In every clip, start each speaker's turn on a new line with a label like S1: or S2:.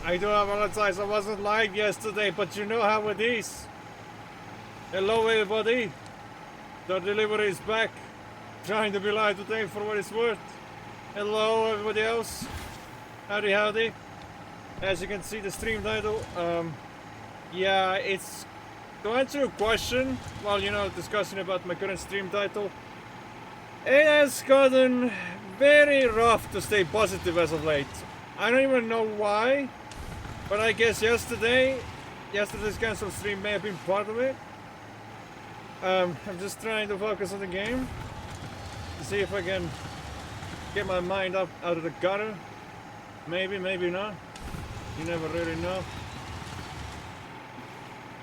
S1: I do apologize, I wasn't live yesterday, but you know how it is. Hello everybody. The delivery is back. Trying to be live today for what it's worth. Hello everybody else. Howdy howdy. As you can see the stream title, yeah, it's to answer your question, while you know discussing about my current stream title. It has gotten very rough to stay positive as of late. I don't even know why, but I guess yesterday's cancelled stream may have been part of it. I'm just trying to focus on the game to see if I can get my mind up out of the gutter. Maybe, maybe not. You never really know.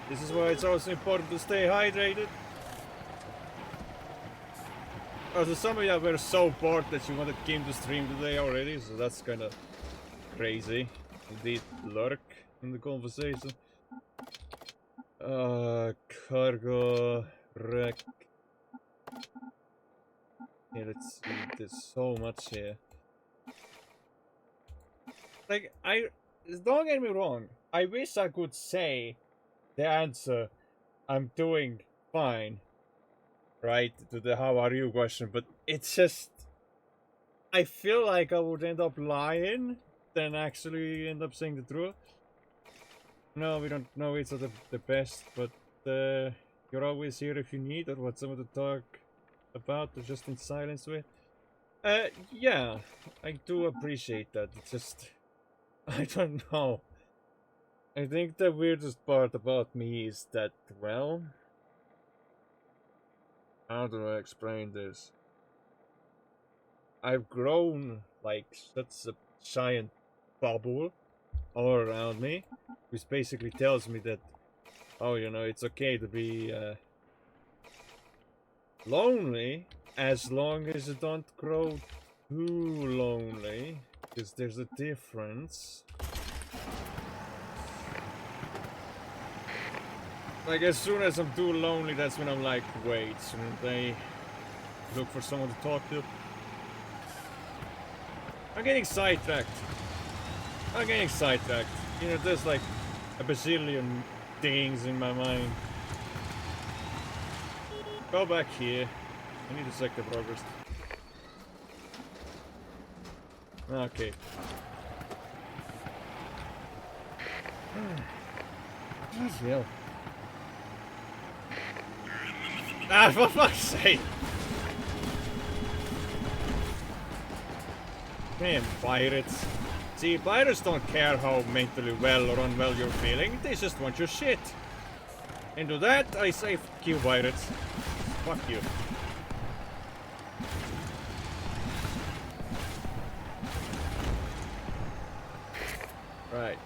S1: This is why it's also important to stay hydrated. Also, some of you were so bored that you wanted Kim to stream today already, so that's kind of crazy. Indeed, lurk in the conversation. Cargo wreck. Yeah, let's see. There's so much here. Like, don't get me wrong. I wish I could say the answer, I'm doing fine, right, to the how are you question, but it's just, I feel like I would end up lying than actually end up saying the truth. No, we don't know each other the best, but you're always here if you need or what someone to talk about or just in silence with. Yeah, I do appreciate that. It's just, I don't know. I think the weirdest part about me is that, well, how do I explain this? I've grown like such a giant bubble all around me, which basically tells me that, oh, you know, it's okay to be lonely as long as you don't grow too lonely, because there's a difference. Like, as soon as I'm too lonely, that's when I'm like, wait, shouldn't I look for someone to talk to? I'm getting sidetracked. You know, there's like a bazillion things in my mind. Go back here. I need to check the progress. Okay. Hell. Ah, for fuck's sake! Man, pirates. See, pirates don't care how mentally well or unwell you're feeling, they just want your shit. And to that, I say fuck you, pirates. Fuck you. Right.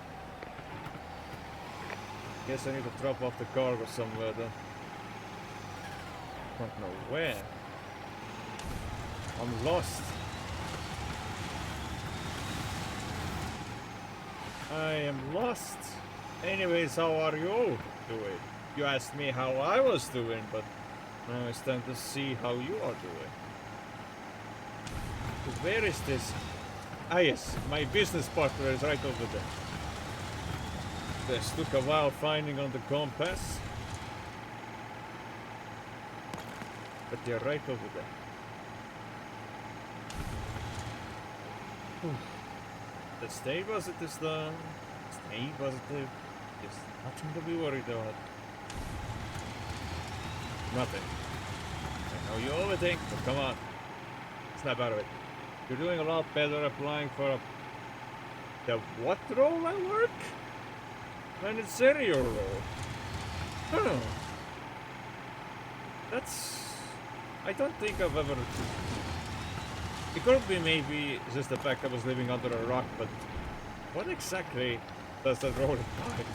S1: Guess I need to drop off the cargo somewhere then. Don't know where. I'm lost. I am lost. Anyways, how are you doing? You asked me how I was doing, but now it's time to see how you are doing. Where is this? Ah yes, my business partner is right over there. This took a while finding on the compass. But they're right over there. Whew. The stay positive stuff. Stay positive. There's nothing to be worried about. Nothing. I know you overthink, but come on. Snap out of it. You're doing a lot better applying for the what role at work? When it's serial role. Huh. That's... I don't think I've ever... It could be maybe just the fact I was living under a rock, but what exactly does that roll imply?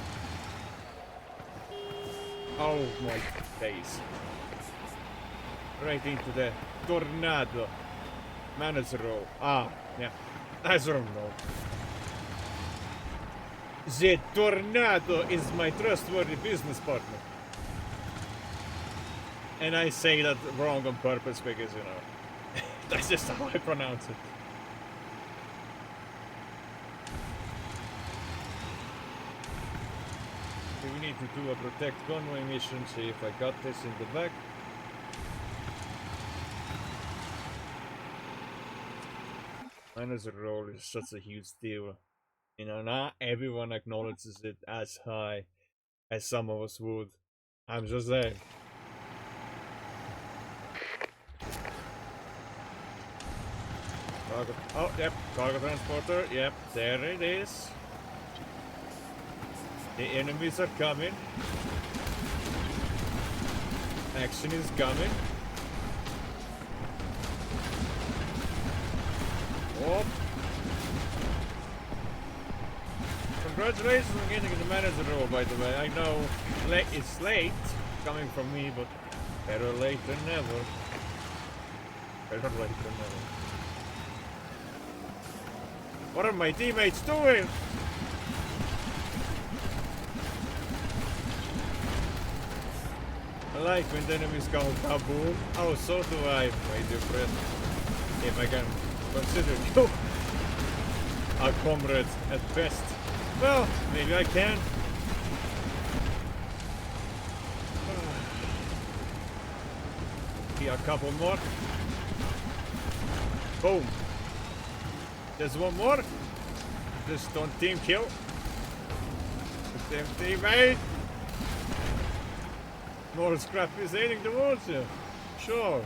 S1: Oh my face. Right into the tornado. Manager roll. Ah, yeah. I sort of know. The tornado is my trustworthy business partner. And I say that wrong on purpose because, you know, that's just how I pronounce it. We need to do a protect convoy mission, see if I got this in the back. Manager role is such a huge deal. You know, not everyone acknowledges it as high as some of us would. I'm just saying. Cargo, oh, yep, cargo transporter, yep, there it is. The enemies are coming. Action is coming. Oh. Congratulations on getting the manager role, by the way. I know it's late coming from me, but better late than never. Better late than never. What are my teammates doing? I like when the enemies go kaboom. Oh, so do I, my dear friend. If I can consider you a comrade at best. Well, maybe I can. Be a couple more. Boom. There's one more. Just don't team kill. The same teammate. More scrap is heading towards you. Sure.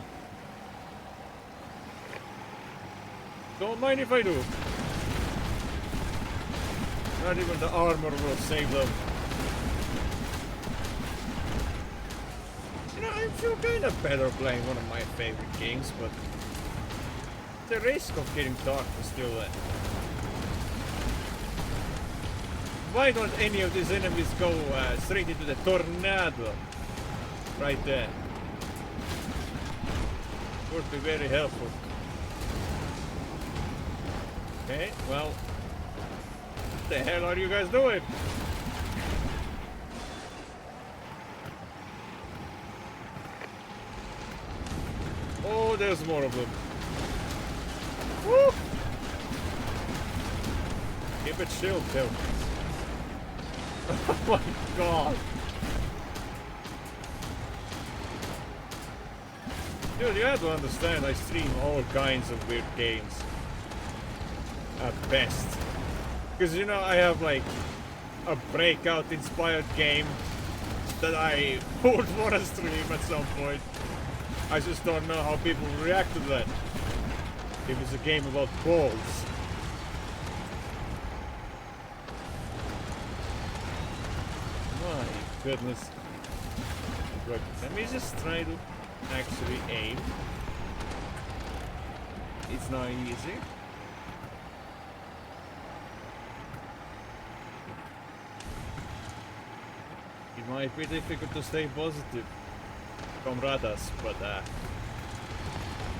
S1: Don't mind if I do. Not even the armor will save them. You know, I feel kind of better playing one of my favorite games, but the risk of getting dark is still there. Why don't any of these enemies go straight into the tornado? Right there. Would be very helpful. Okay, well, what the hell are you guys doing? Oh, there's more of them. Woo! Keep it chill, Phil. Oh my god. Dude, you have to understand, I stream all kinds of weird games. At best. Because, you know, I have like a breakout inspired game that I would want to stream at some point. I just don't know how people react to that. If it's a game about balls. My goodness. Look, let me just try to actually aim. It's not easy. It might be difficult to stay positive, comradas, but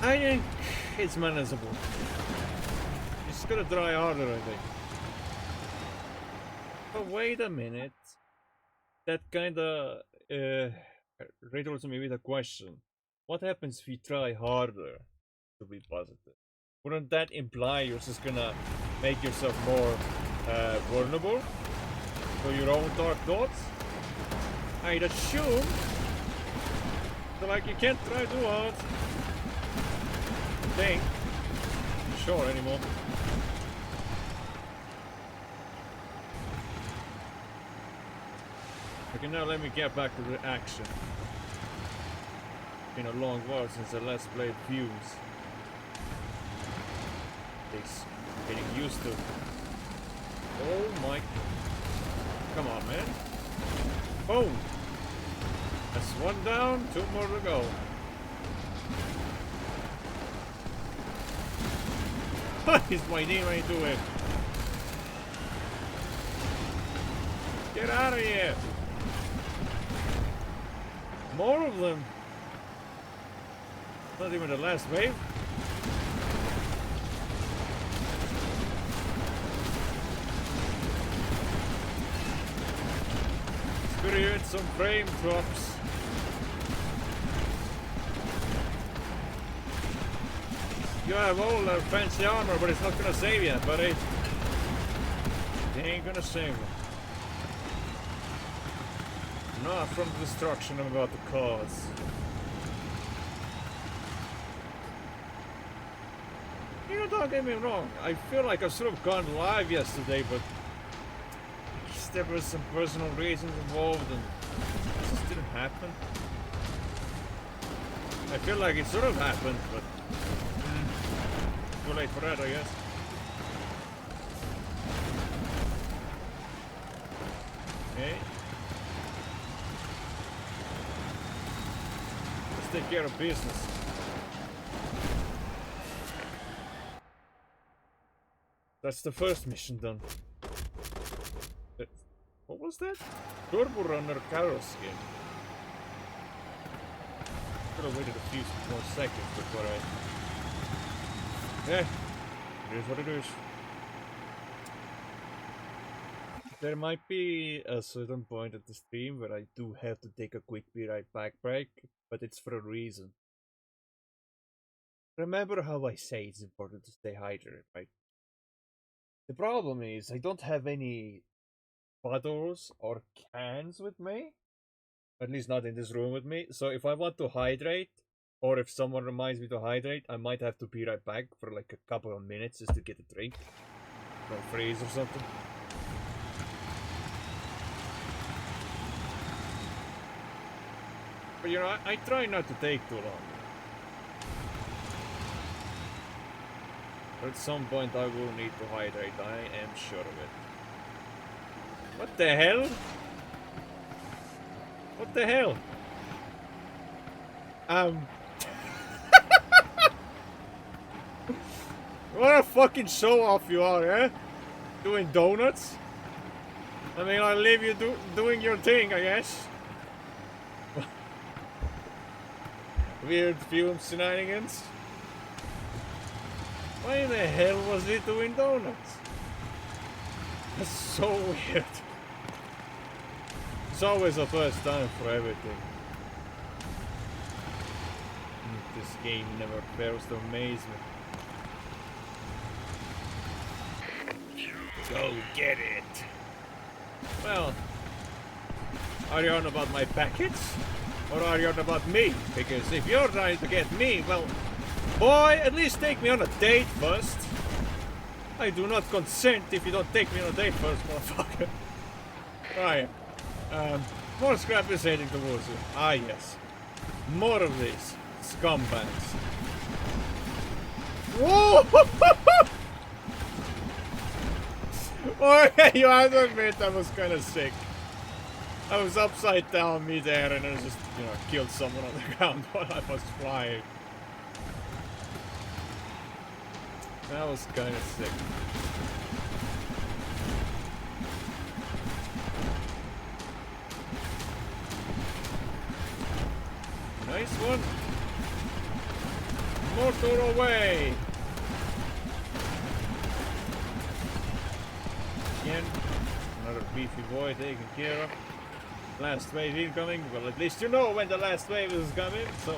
S1: I think it's manageable. You just gotta try harder, I think. But wait a minute. That kinda riddles me with a question. What happens if you try harder to be positive? Wouldn't that imply you're just gonna make yourself more vulnerable to your own dark thoughts? I'd assume that, like, you can't try too hard. Think. Not sure anymore. Okay, now let me get back to the action. Been a long while since I last played Fuse. It's getting used to. Oh my! Come on, man! Boom! That's one down, two more to go. What is my teammate doing? Get out of here! More of them! Not even the last wave. Experience some frame drops. You have all that fancy armor, but it's not gonna save you, buddy. It ain't gonna save you. Not from the destruction I'm about to cause. You know, don't get me wrong. I feel like I should have gone live yesterday, but there were some personal reasons involved and it just didn't happen. I feel like it should have happened, but too late for that, I guess. Okay. Let's take care of business. That's the first mission done. What was that? Turbo Runner Carol skin. Could have waited a few more seconds before I... Yeah, it is what it is. There might be a certain point at the stream where I do have to take a quick be right back break, but it's for a reason. Remember how I say it's important to stay hydrated, right? The problem is I don't have any bottles or cans with me, at least not in this room with me. So if I want to hydrate, or if someone reminds me to hydrate, I might have to be right back for like a couple of minutes just to get a drink from a freeze or something. But you know, I try not to take too long. But at some point I will need to hydrate, I am sure of it. What the hell? What the hell? What a fucking show off you are, eh? Doing donuts? I mean, I'll leave you doing your thing, I guess. Weird fume shenanigans. Why the hell was he doing donuts? That's so weird. It's always a first time for everything. This game never fails to amaze me. Go get it! Well, are you on about my packets? Or are you on about me? Because if you're trying to get me, well, boy, at least take me on a date first. I do not consent if you don't take me on a date first, motherfucker. Right. More scrap is heading towards you. Ah, yes. More of these scumbags. Whoa! Okay, you have to admit that was kind of sick. I was upside down mid-air and I just, you know, killed someone on the ground while I was flying. That was kind of sick. Nice one. Motor away. Again, another beefy boy taken care of. Last wave incoming. Well, at least you know when the last wave is coming, so...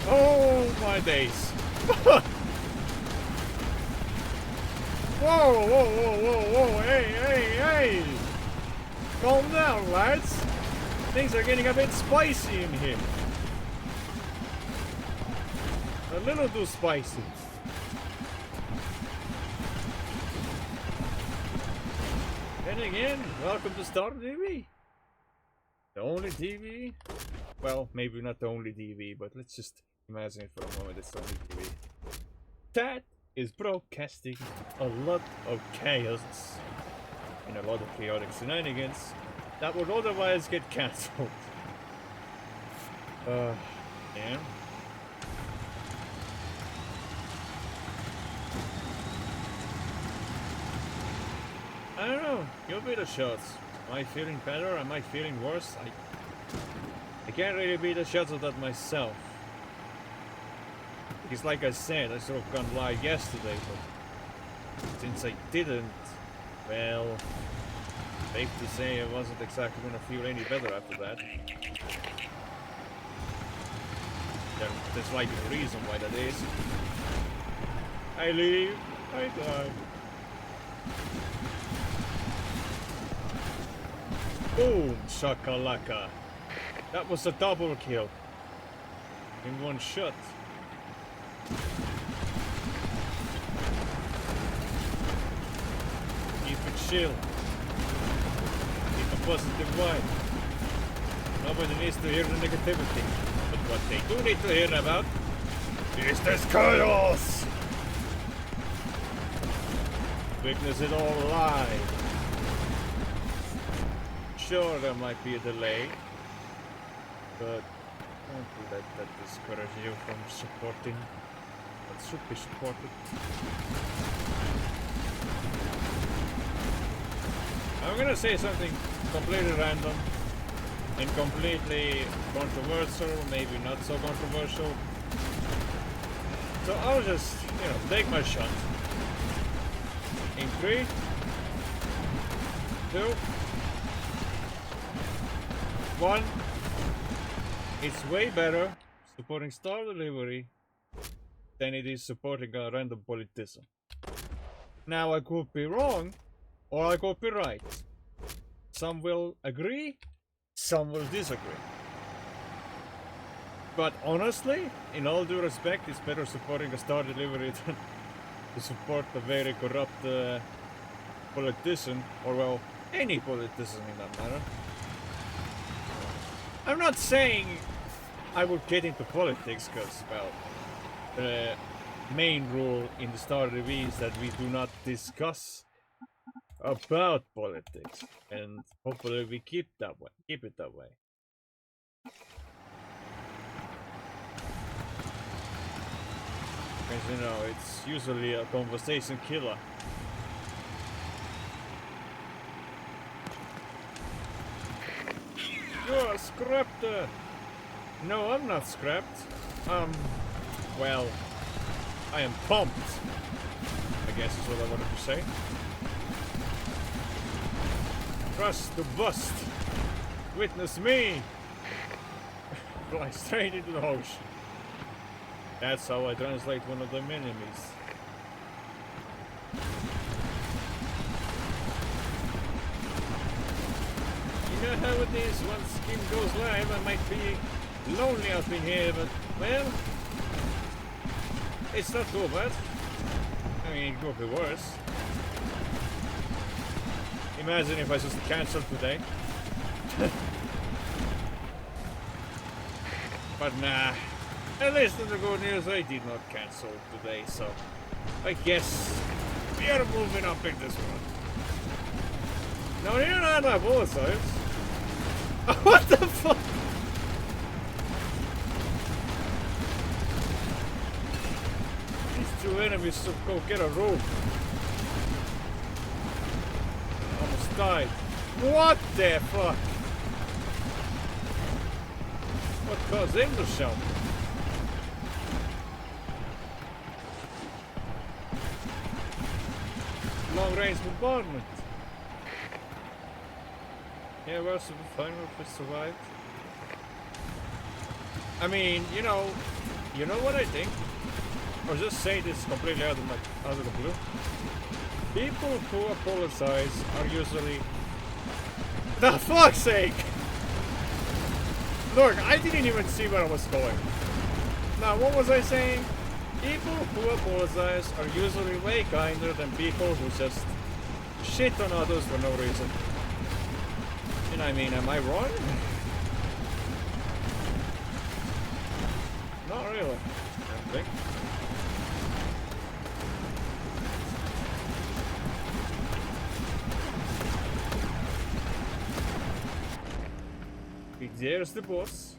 S1: Oh my days. Whoa, whoa, whoa, whoa, whoa, hey, hey, hey! Calm down, lads. Things are getting a bit spicy in here. A little too spicy. And again, welcome to Star TV. The only TV? Well, maybe not the only TV, but let's just imagine it for a moment it's the only TV. That is broadcasting a lot of chaos and a lot of chaotic shenanigans that would otherwise get cancelled. Yeah. I don't know. Give me the shots. Am I feeling better? Am I feeling worse? I can't really be the shots of that myself. Because like I said, I sort of gone live yesterday, but since I didn't, well, safe to say I wasn't exactly gonna feel any better after that. There's like a reason why that is. I leave, I die. Boom, shakalaka. That was a double kill. In one shot. Keep it chill. Keep a positive vibe. Nobody needs to hear the negativity. But what they do need to hear about is this chaos! Witness it all live. Sure, there might be a delay, but don't let that discourage you from supporting what should be supported. I'm gonna say something completely random and completely controversial, maybe not so controversial. So I'll just, take my shot. In 3, 2, 1. It's way better supporting Star Delivery than it is supporting a random politician. Now I could be wrong, or I could be right. Some will agree, some will disagree. But honestly, in all due respect, it's better supporting a Star Delivery than to support a very corrupt politician, or well, any politician in that matter. I'm not saying I would get into politics, because, well, the main rule in the Star Review is that we do not discuss about politics, and hopefully we keep it that way. Because, it's usually a conversation killer. You're scrapped! No, I'm not scrapped. Well, I am pumped, I guess is what I wanted to say. Trust the bust. Witness me! Fly straight into the ocean. That's how I translate one of them enemies. You know how it is, once Kim goes live, I might be lonely up in here, but, well, it's not too bad. I mean, it could be worse. Imagine if I just cancelled today. But nah, at least in the good news, I did not cancel today, so I guess we are moving up in this one. No, you're not my bullseyes. What the fuck? These two enemies should go get a rope. Almost died. What the fuck? What caused him to shout? Long range bombardment. Yeah, well, so fine if we survived. I mean, you know what I think? Or just say this completely out of the blue. People who apologize are usually... The fuck's sake! Look, I didn't even see where I was going. Now, what was I saying? People who apologize are usually way kinder than people who just shit on others for no reason. And I mean, am I wrong? Not really, I don't think. There's the boss.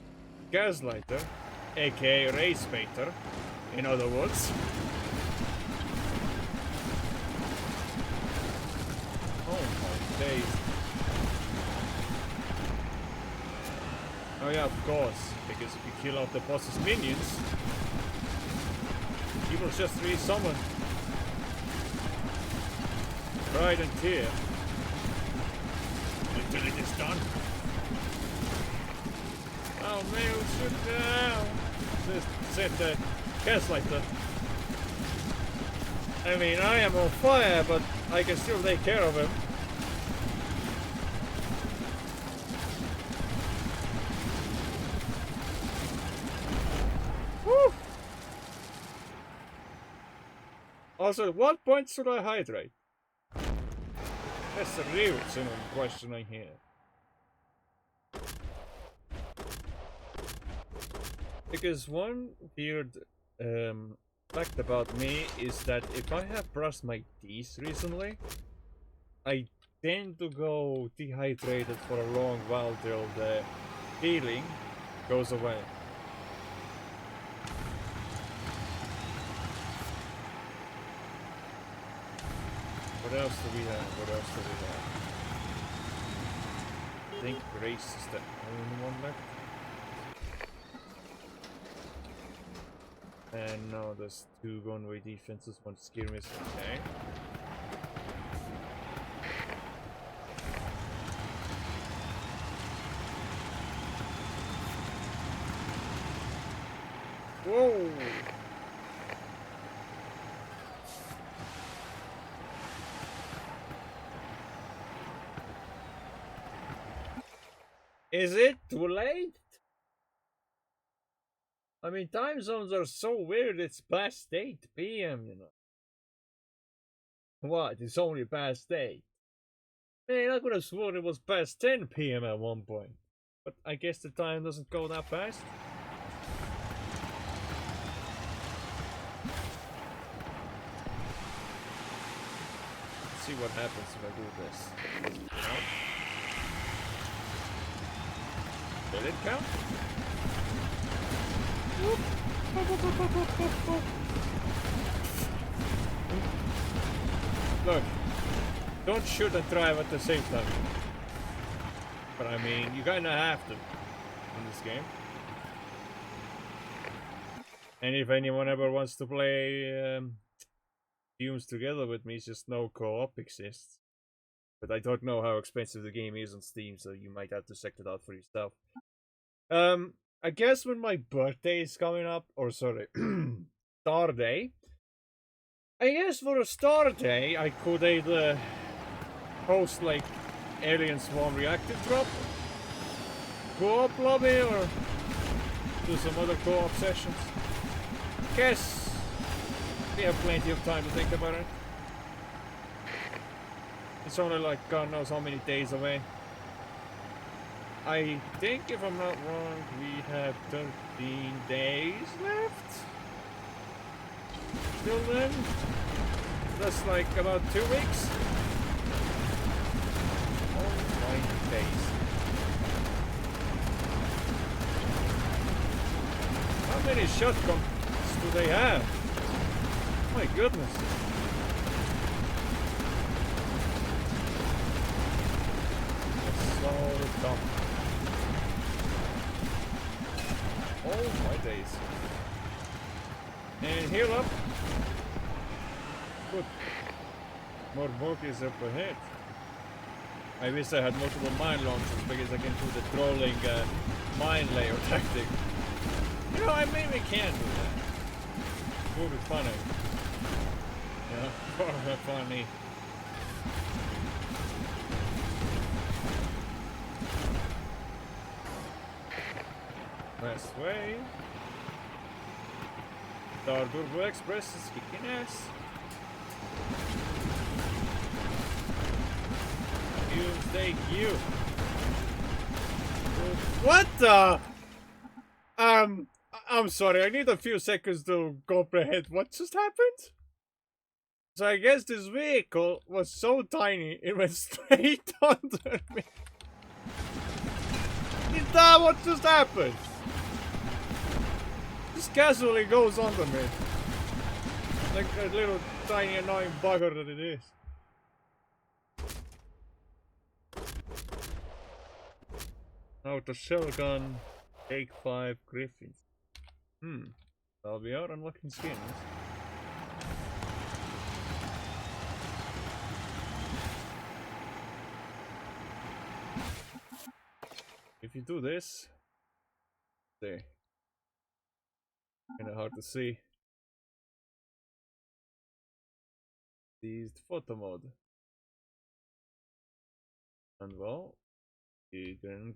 S1: gaslighter, aka race baiter, in other words. Oh my days. Oh yeah, of course, because if you kill off the boss's minions, he will just resummon. Pride and tear. Until it is done. Oh man, shoot down! Said the gaslighter. I mean, I am on fire, but I can still take care of him. Woo! Also, at what point should I hydrate? That's the real genuine question I hear. Because one weird fact about me is that if I have brushed my teeth recently, I tend to go dehydrated for a long while till the feeling goes away. What else do we have? What else do we have? I think Grace is the only one left. And no, there's two one-way defenses, one skirmish, okay. Whoa! Is it too late? I mean, time zones are so weird, it's past 8 p.m., you know. What? It's only past 8? Man, I could have sworn it was past 10 p.m. at one point. But I guess the time doesn't go that fast. Let's see what happens if I do this. Does it count? Did it count? Look, don't shoot and drive at the same time. But I mean, you kinda have to in this game. And if anyone ever wants to play Fumes together with me, just no co-op exists. But I don't know how expensive the game is on Steam, so you might have to check it out for yourself. I guess when my birthday is coming up, or sorry, Star Day, I guess for a Star Day, I could either host like Alien Swarm Reactor Drop, co-op lobby, or do some other co-op sessions. Guess we have plenty of time to think about it. It's only like God knows how many days away. I think, if I'm not wrong, we have 13 days left. Till then, that's like about 2 weeks. Oh my days. How many shotguns do they have? My goodness. That's so dumb. Oh my days. And heal up. Good. More work is up ahead. I wish I had multiple mine launchers because I can do the trolling mine layer tactic. You know, I maybe can do that. It would be funny. Yeah, funny. West way. Star Turbo Express is kicking ass. Thank you. What the? I'm sorry, I need a few seconds to comprehend what just happened. So I guess this vehicle was so tiny, it went straight under me. Is that what just happened? just casually goes under me. Like a little tiny annoying bugger that it is. Auto shotgun, take 5 griffins. I'll be out unlocking skins. If you do this, there. Kinda hard to see. This photo mode. And well, you can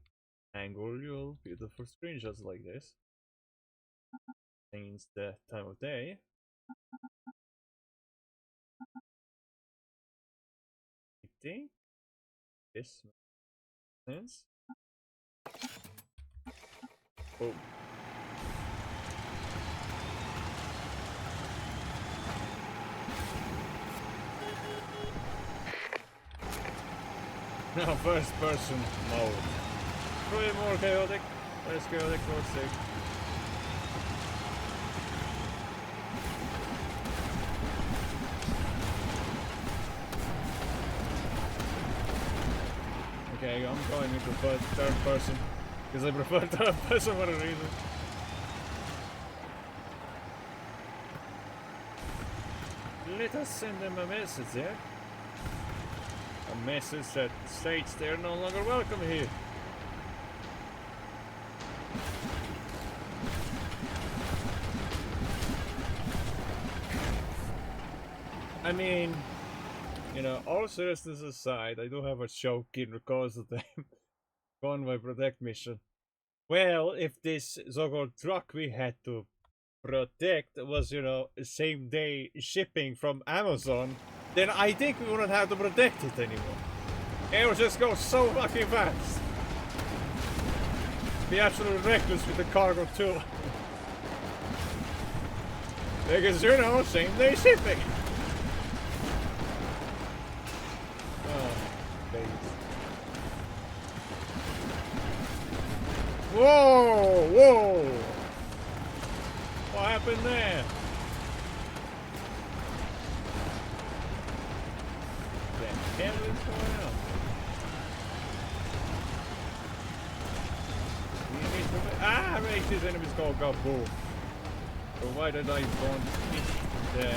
S1: angle your beautiful screenshots like this. Change the time of day. I think this makes sense. Oh. Now first person mode. Probably more chaotic. Less chaotic, let's see. Okay, I'm going into third person. Because I prefer third person for a reason. Let us send them a message, yeah? A message that states they're no longer welcome here. I mean, you know, all seriousness aside, I do have a joke in regards to the Convoy Protect mission. Well, if this so-called truck we had to protect was, you know, same day shipping from Amazon, then I think we wouldn't have to protect it anymore. It would just go so fucking fast. Be absolutely reckless with the cargo too. Because, you know, same day shipping. Whoa! Whoa! What happened there? What the hell is going on? We need to make these enemies go kaboom. Provided I don't hit the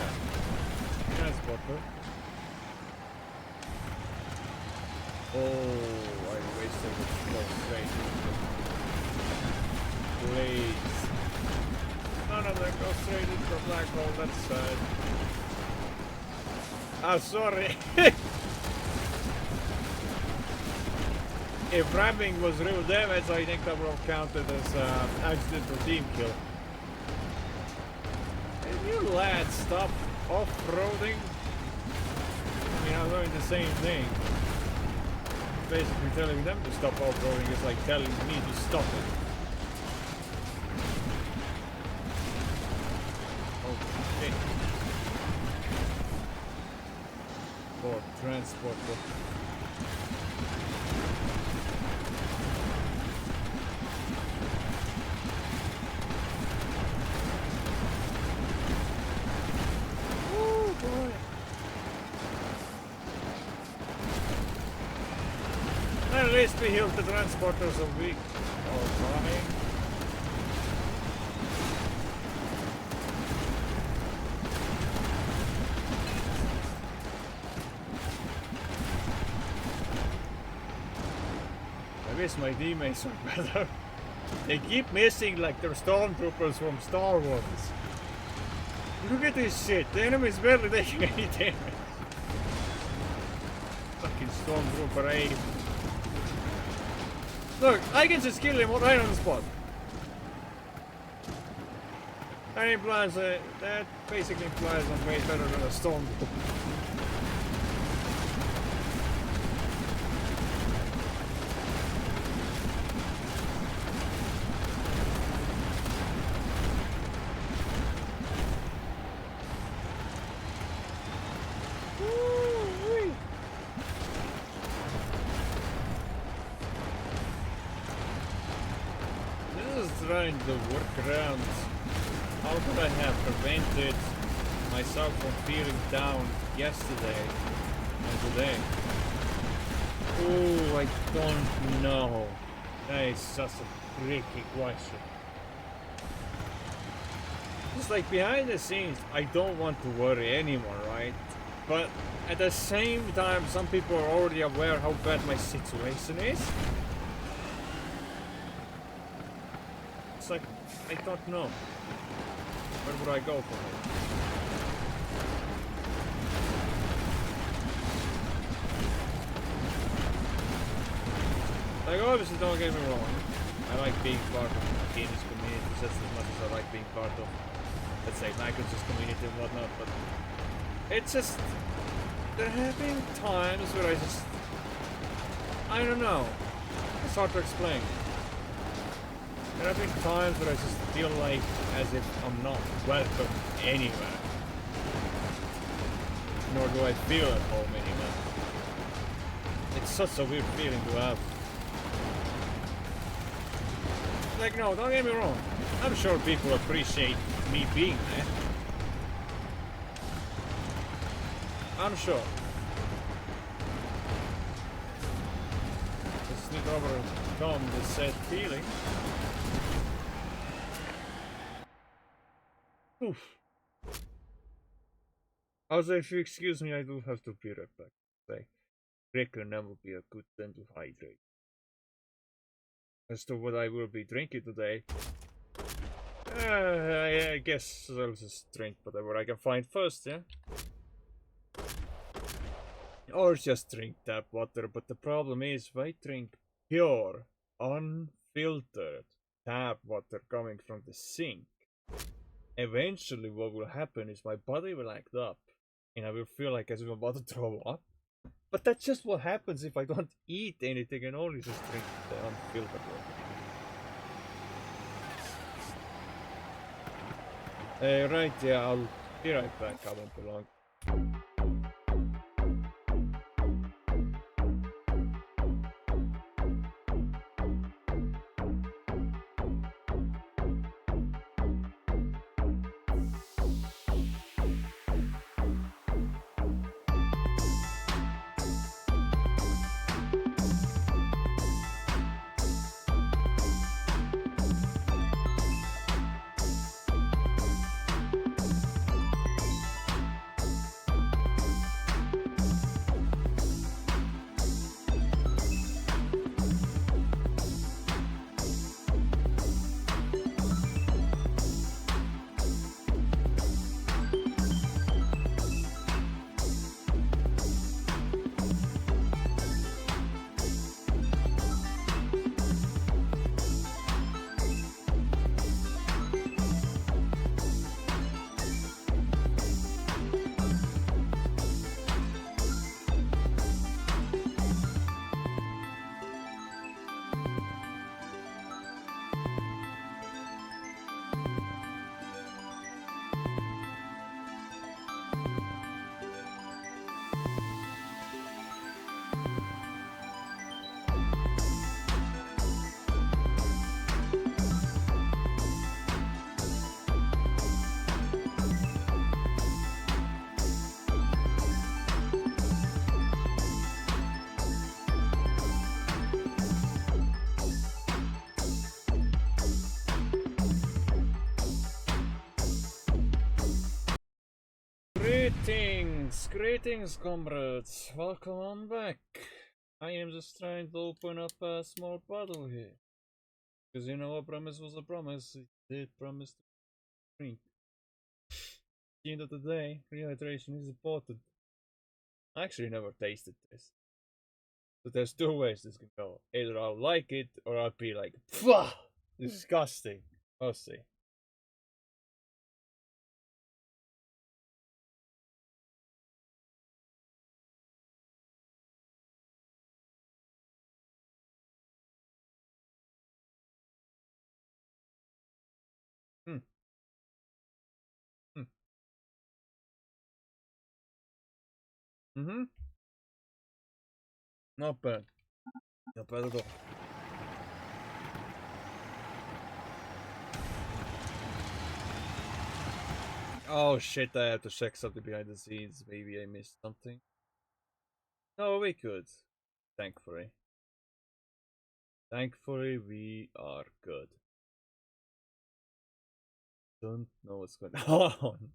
S1: transporter. Oh, I wasted it so straight. Blades. None of them go straight into the black hole, that's sad. Ah, sorry. If ramming was real damage, I think that would have counted as accidental team kill. Can you lads stop off-roading? I mean, I'm doing the same thing. Basically telling them to stop off-roading is like telling me to stop it. Okay. For transporter. Oh boy. At least we healed the transporters a week. Oh, mommy. I wish my teammates were better. They keep missing like they're stormtroopers from Star Wars. Look at this shit. The enemy's barely taking any damage. Fucking stormtrooper aim. Look, I can just kill him right on the spot. That implies that basically implies I'm way better than a stormtrooper. Trying to work around how could I have prevented myself from feeling down yesterday and today? Oh, I don't know. That is such a tricky question. It's like behind the scenes, I don't want to worry anymore, right? But at the same time, some people are already aware how bad my situation is. It's like, I don't know. Where would I go from here? Like, obviously, don't get me wrong. I like being part of the gaming community just as much as I like being part of, let's say, Microsoft's community and whatnot, but it's just, there have been times where I don't know. It's hard to explain. There have been times where I just feel like as if I'm not welcome anywhere. Nor do I feel at home anywhere. It's such a weird feeling to have. Like, no, don't get me wrong. I'm sure people appreciate me being there. I'm sure. Just need to overcome the sad feeling. Oof. Also, if you excuse me, I do have to be right back. Say, drinking now will be a good time to hydrate. As to what I will be drinking today, I guess I'll just drink whatever I can find first, yeah? Or just drink tap water, but the problem is if I drink pure, unfiltered tap water coming from the sink, eventually what will happen is my body will act up and I will feel like as if I'm about to throw up. But that's just what happens if I don't eat anything and only just drink the unfiltered water. Right, yeah, I'll be right back. I won't be long. Greetings, comrades. Welcome on back. I am just trying to open up a small bottle here. Because you know a promise was a promise. It did promise to drink. At the end of the day, rehydration is important. I actually never tasted this. So there's two ways this can go. Either I'll like it or I'll be like, pfah! Disgusting. We'll see. Hmm. Hmm. Mm-hmm. Not bad. Not bad at all. Oh shit, I have to check something behind the scenes. Maybe I missed something. No, we could. Thankfully. Thankfully, we are good. Don't know what's going on.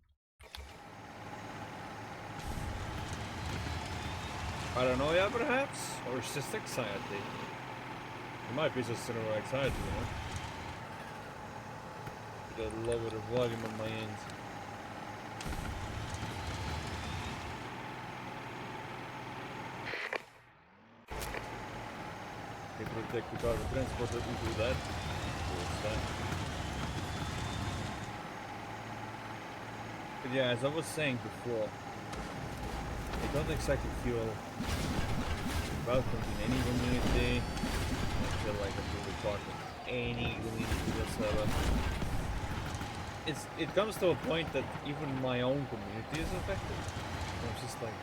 S1: Paranoia, perhaps? Or it's just anxiety? It might be just general anxiety, you know? Gotta lower the volume on my end. They protect the cargo transporter, we do that. But yeah, as I was saying before, I don't exactly feel welcomed in any community. I feel like I'm really part of any community whatsoever. It comes to a point that even my own community is affected. And I'm just like,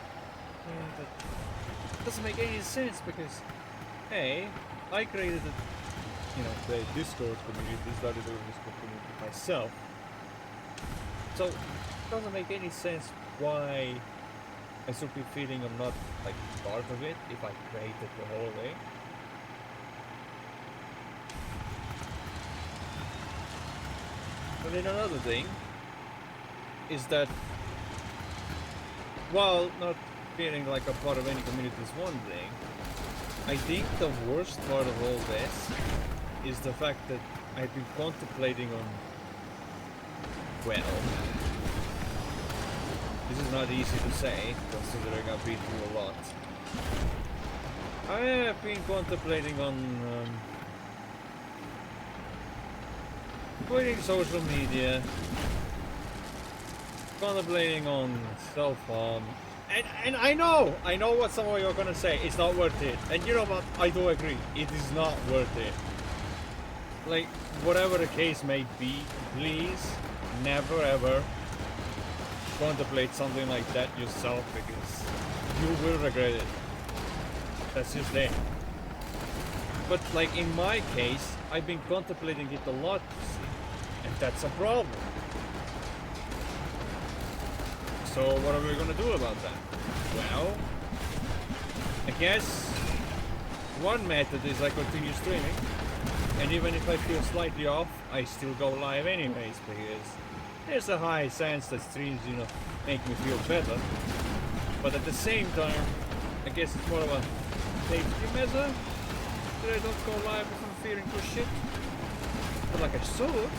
S1: yeah, that doesn't make any sense because, hey, I created the Discord community, started a Discord community myself. So it doesn't make any sense why I should be feeling I'm not like part of it if I created the whole thing. But then another thing is that while not feeling like a part of any community is one thing, I think the worst part of all this is the fact that I've been contemplating on, well, this is not easy to say, considering I've been through a lot. I have been contemplating on quitting social media, contemplating on self-harm, and I know what some of you are gonna say, it's not worth it. And you know what, I do agree, it is not worth it. Like, whatever the case may be, please, never ever contemplate something like that yourself because you will regret it. That's just it. But like in my case, I've been contemplating it a lot, you see, and that's a problem. So what are we gonna do about that? Well, I guess one method is I continue streaming, and even if I feel slightly off, I still go live anyways because there's a high chance that streams, make me feel better. But at the same time, I guess it's more of a safety measure that I don't go live if I'm feeling too shit. But like I should.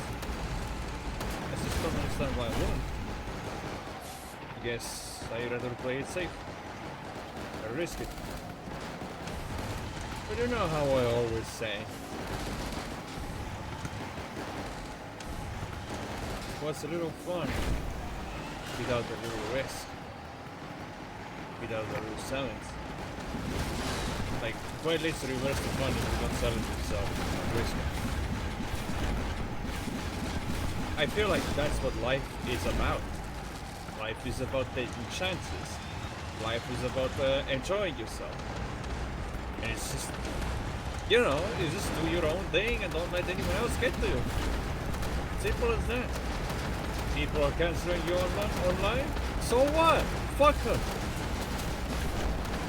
S1: I just don't understand why I won't. I guess I'd rather play it safe. I risk it. But you know how I always say, what's a little fun without a little risk? Without a little challenge? Like, quite literally, where's the fun if you don't challenge yourself and risk it? I feel like that's what life is about. Life is about taking chances. Life is about enjoying yourself. And it's just, you just do your own thing and don't let anyone else get to you. Simple as that. People are canceling you online? So what? Fuck them.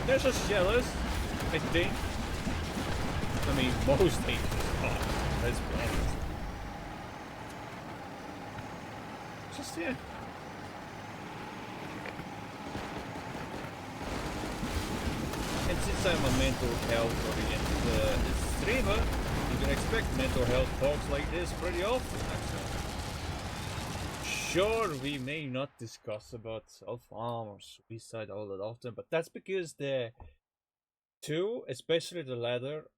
S1: They're just jealous, I think. I mean, most things are. Let's be honest. Just, yeah. And since I'm a mental health oriented streamer, you can expect mental health talks like this pretty often, actually. Sure, we may not discuss about self-harm or suicide all that often, but that's because the two, especially the latter,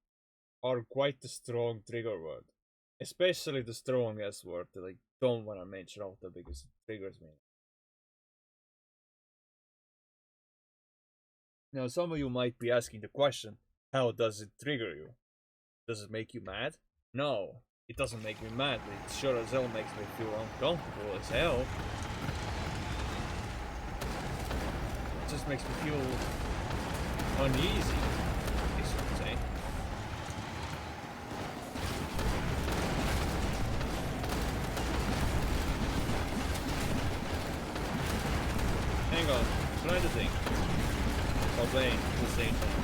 S1: are quite the strong trigger word. Especially the strong S word that I don't want to mention out there because it triggers me. Now, some of you might be asking the question, how does it trigger you? Does it make you mad? No, it doesn't make me mad. It sure as hell makes me feel uncomfortable as hell. It just makes me feel uneasy, I guess you could say. hang on. Try to think. While playing at the same time.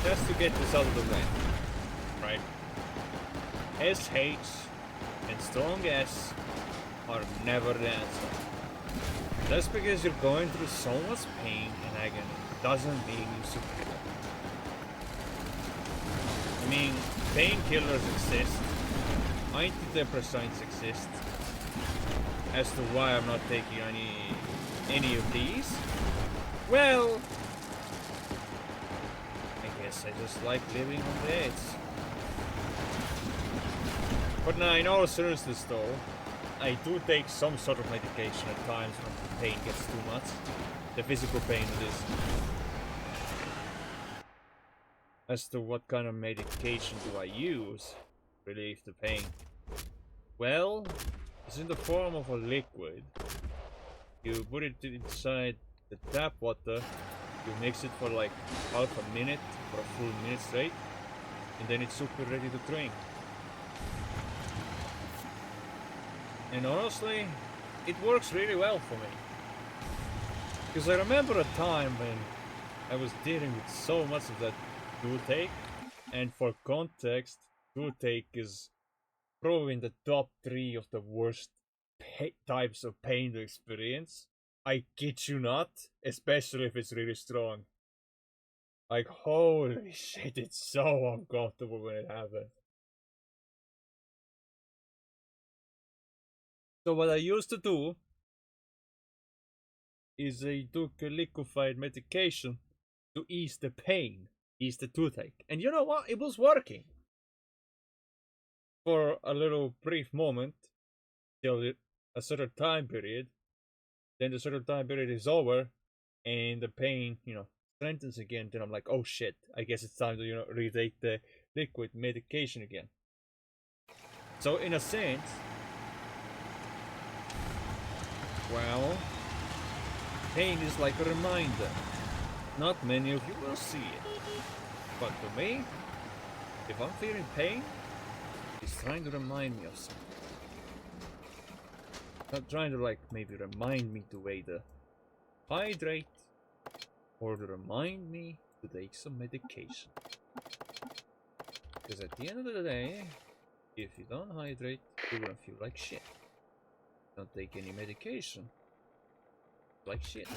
S1: Just to get this out of the way. Right? SH and strong S are never the answer. Just because you're going through so much pain and agony doesn't make you superior. I mean, painkillers exist, antidepressants exist. As to why I'm not taking any of these, well, I guess I just like living on the edge. But now, in all seriousness though, I do take some sort of medication at times when the pain gets too much. The physical pain it is. As to what kind of medication do I use to relieve the pain? Well, it's in the form of a liquid. You put it inside the tap water, you mix it for like half a minute or a full minute straight, and then it's super ready to drink. And honestly, it works really well for me. Because I remember a time when I was dealing with so much of that toothache, and for context, toothache is probably in the top 3 of the worst types of pain to experience. I kid you not, especially if it's really strong. Like, holy shit, it's so uncomfortable when it happens. So what I used to do is I took a liquefied medication to ease the pain, ease the toothache. And you know what? It was working. For a little brief moment, till a certain time period. Then the certain time period is over, and the pain, strengthens again. Then I'm like, oh shit, I guess it's time to, retake the liquid medication again. So in a sense, well, pain is like a reminder. Not many of you will see it. But to me, if I'm feeling pain, it's trying to remind me of something. Not trying to like maybe remind me to either hydrate or to remind me to take some medication. Because at the end of the day, if you don't hydrate, you're gonna feel like shit. Don't take any medication, like shit.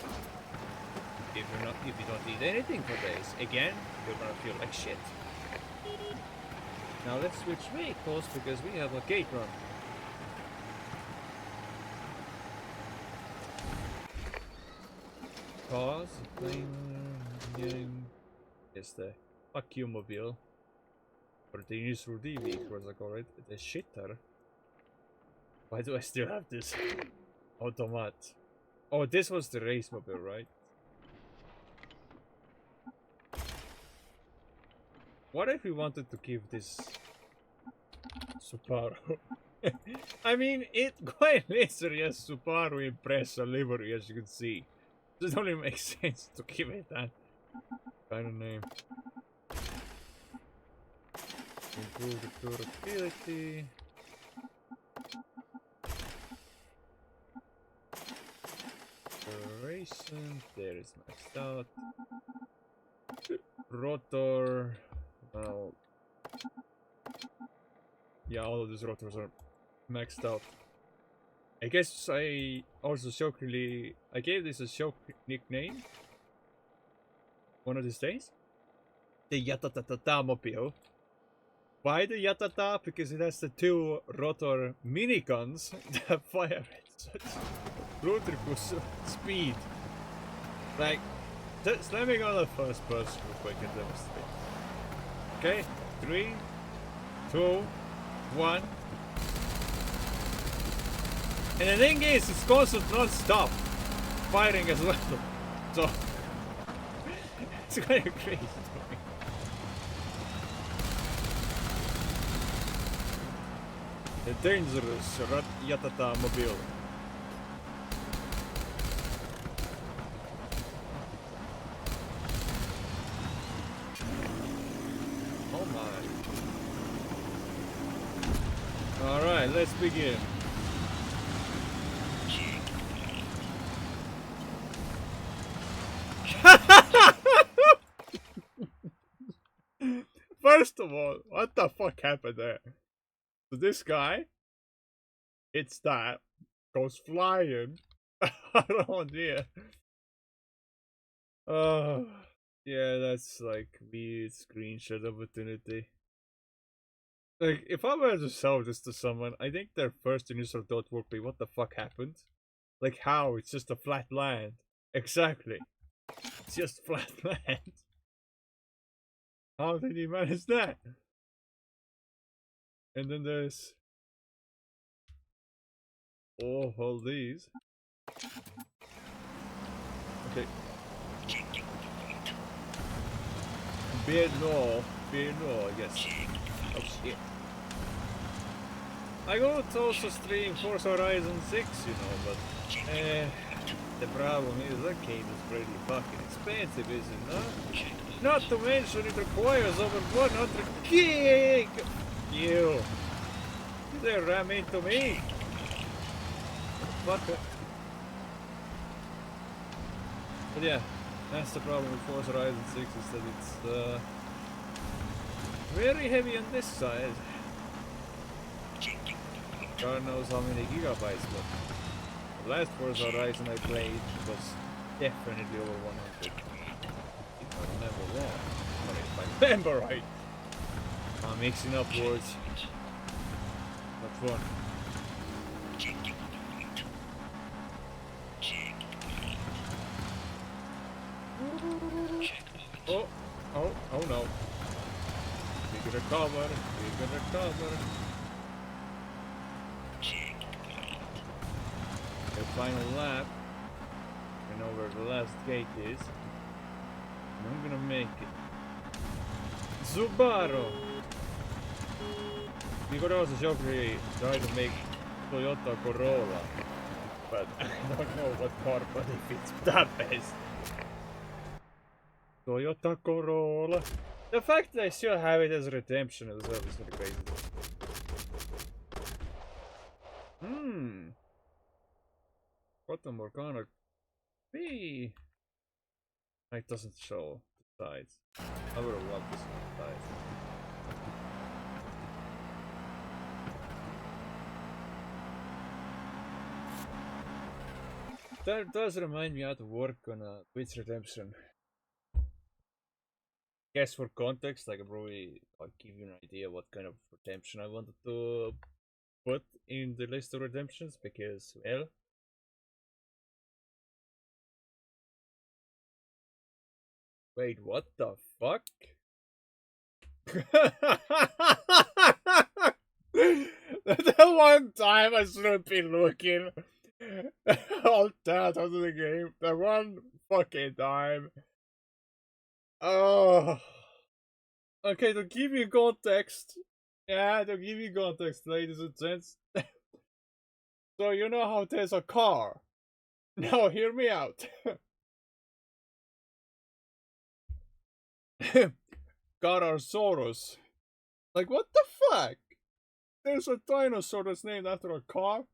S1: If you don't eat anything for days, again, you're gonna feel like shit. Now let's switch vehicles because we have a gate run. Cars, plane, yes, the fuck you mobile. Or the usual DV, as I call it, the shitter. Why do I still have this automat? Oh, this was the race mobile, right? What if we wanted to give this Subaru? I mean, it quite literally has Subaru Impreza livery, as you can see. It only makes sense to give it that kind of name. Improve the durability. Duration, there is maxed out. Rotor, well, yeah, all of these rotors are maxed out. I guess I also shockingly, I gave this a shock nickname one of these days. The Yatatata mobile. Why the Yatata? Because it has the 2 rotor miniguns that fire at such ludicrous speed. Like, just let me go to the first person real quick and demonstrate. Okay, 3, 2, 1. And the thing is, it's constant non-stop firing as well. So, it's kind of crazy to me. The dangerous Yatata mobile. Oh my. Alright, let's begin. First of all, what the fuck happened there? So this guy, it's that, goes flying around here. Oh, yeah, that's like weird screenshot opportunity. Like, if I were to show this to someone, I think their first initial thought would be, what the fuck happened? Like, how? It's just a flat land. Exactly. It's just flat land. How did he manage that? And then there's all these. Okay. Beard no, I guess. Oh shit. I go to also stream Forza Horizon 6, you know, but the problem is that game is pretty fucking expensive, is it not? Not to mention it requires over 100 gig! You! They ram into me! What the? But yeah, that's the problem with Forza Horizon 6, is that it's very heavy on this side. God knows how many gigabytes, but the last Forza Horizon I played was definitely over 100. If I remember wrong. But if I remember right. I'm mixing up words. Not fun. Oh no. We're gonna cover. The final lap. I know where the last gate is. And I'm gonna make it. Subaru! We could also jokingly try to make Toyota Corolla. But I don't know what car body fits that best. Toyota Corolla. The fact that I still have it as redemption as well is really crazy. Bottom Morgana B. It doesn't show the sides. I would have loved this on the sides. That does remind me how to work on a Twitch redemption. Guess for context, I can probably give you an idea what kind of redemption I wanted to put in the list of redemptions, because, well, wait, what the fuck? The one time I shouldn't be looking all that out of the game. The one fucking time. Oh. Okay, to give you context. Yeah, to give you context, ladies and gents. So you know how there's a car. Now hear me out. Garasaurus. Like, what the fuck? There's a dinosaur that's named after a car?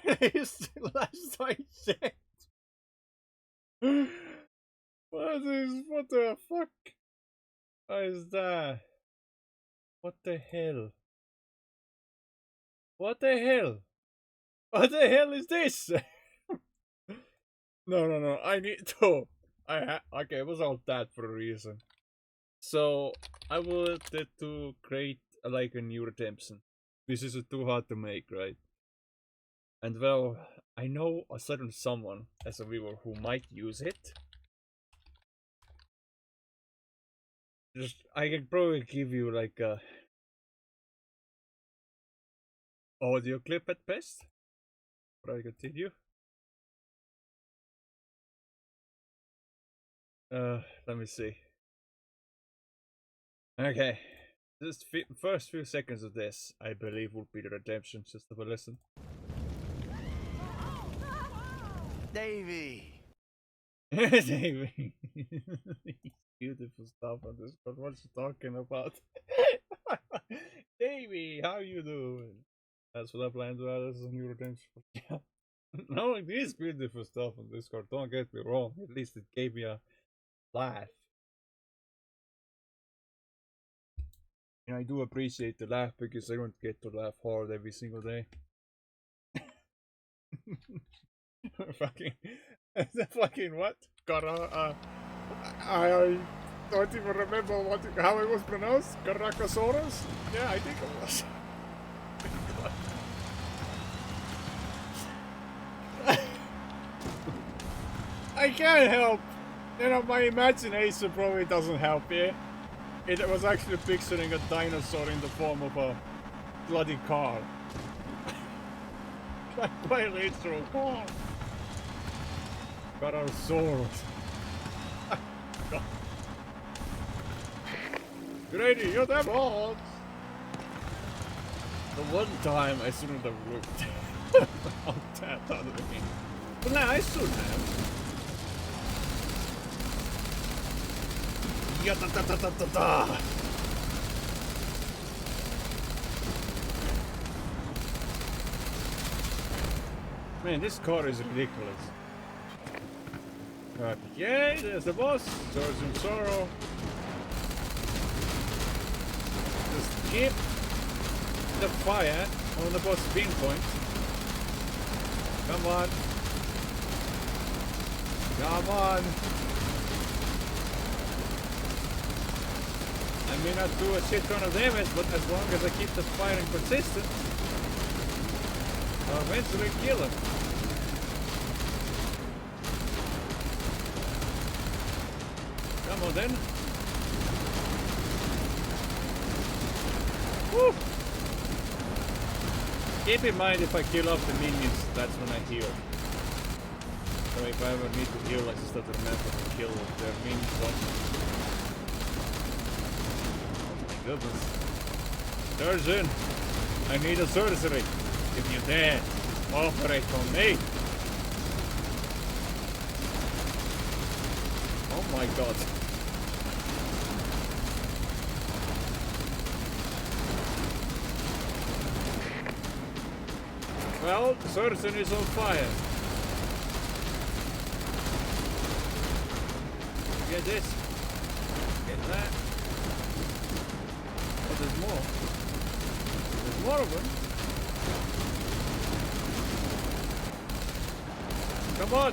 S1: It's the last I checked. What the fuck? What is that? What the hell? What the hell? What the hell is this? No, I need to. Okay, it was all that for a reason. So, I wanted to create like a new redemption. This is too hard to make, right? And well, I know a certain someone as a viewer who might use it. I can probably give you like a audio clip at best. But I continue. Let me see. Okay. Just first few seconds of this, I believe, will be the redemption. Just have a listen.
S2: Davey!
S1: Davey! Beautiful stuff on this, but what's you talking about? Davey, how you doing? That's what I plan to add as a new redemption. Yeah. No, it is beautiful stuff on Discord. Don't get me wrong. At least it gave me a laugh. And I do appreciate the laugh because I don't get to laugh hard every single day. Fucking, fucking what? God, I don't even remember how it was pronounced. Caracosaurus? Yeah, I think it was. I can't help. You know, my imagination probably doesn't help, yeah? It was actually picturing a dinosaur in the form of a bloody car. Like by literal car. Caracosaurus. Grady, you're them odds. The one time I shouldn't have looked on that other thing. But now I should have. Ya-da-da-da-da-da-da. Man, this car is ridiculous. Okay, there's the boss. Swords in Sorrow. Just keep the fire on the boss pinpoint. Come on. Come on. I may not do a shit ton of damage, but as long as I keep the firing consistent, I'll eventually kill him. Come on then. Woo! Keep in mind if I kill off the minions, that's when I heal. So if I ever need to heal, I just have to remember to kill their minions off. Goodness. Surgeon, I need a surgery. If you dare, operate on me. Oh my god. Well, the surgeon is on fire. Get this. Get that. Oh, there's more. There's more of them. Come on.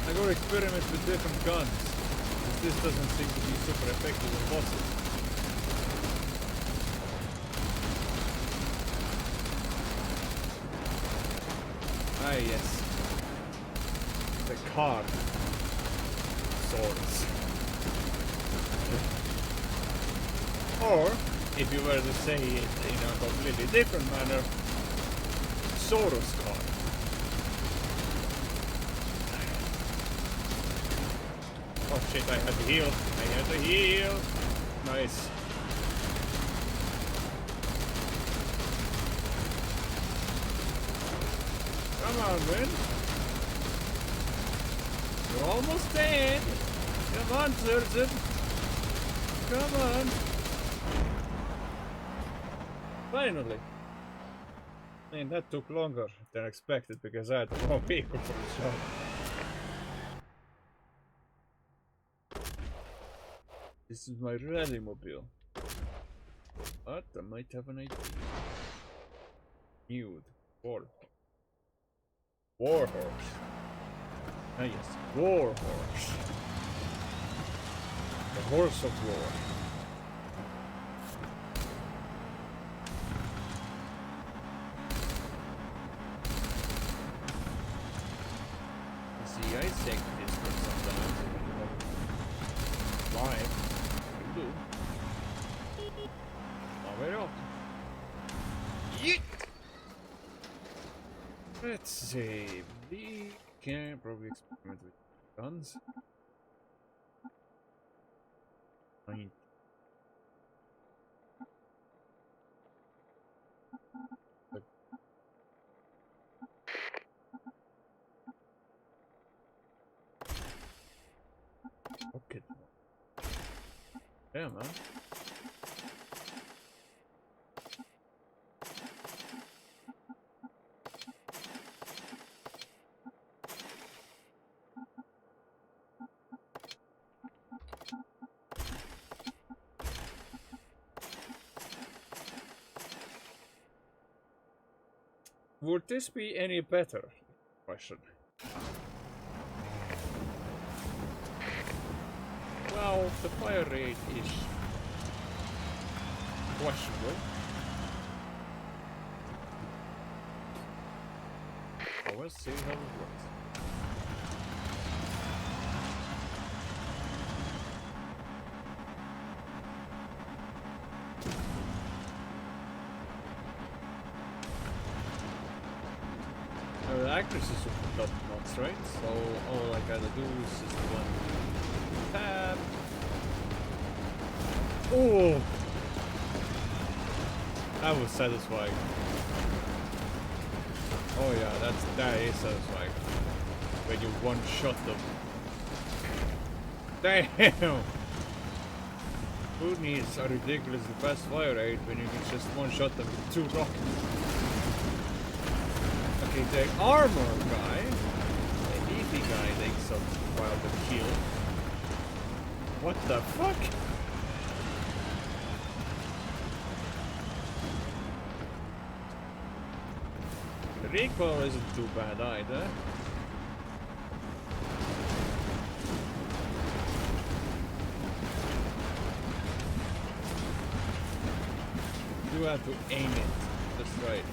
S1: I go experiment with different guns. This doesn't seem to be super effective on bosses. Ah yes. The card swords. Or, if you were to say it in a completely different manner, Soros card. Oh shit, I had to heal. I had to heal. Nice. Come on, man. You're almost dead. Come on, surgeon. Come on. Finally. Man, that took longer than expected because I had the wrong vehicle for the show. This is my rally mobile. But I might have an idea. Nude. War horse. Ah yes, war horse. The horse of war. See, I take this for sometimes. Why? You do. Not very often. Yeet! Let's see. We can probably experiment with guns. Fine. it. Yeah, man. Would this be any better? Question. Well, the fire rate is questionable. Oh, let's see how it works. The accuracy is super top notch, right? So all I gotta do is just one tab. Oh, that was satisfying. Oh yeah, that is satisfying. When you one shot them. Damn! Who needs a ridiculously fast fire rate when you can just one shot them with 2 rockets? Okay, the armor guy, the beefy guy takes a while to kill. What the fuck? The recoil isn't too bad either. You have to aim it. That's right.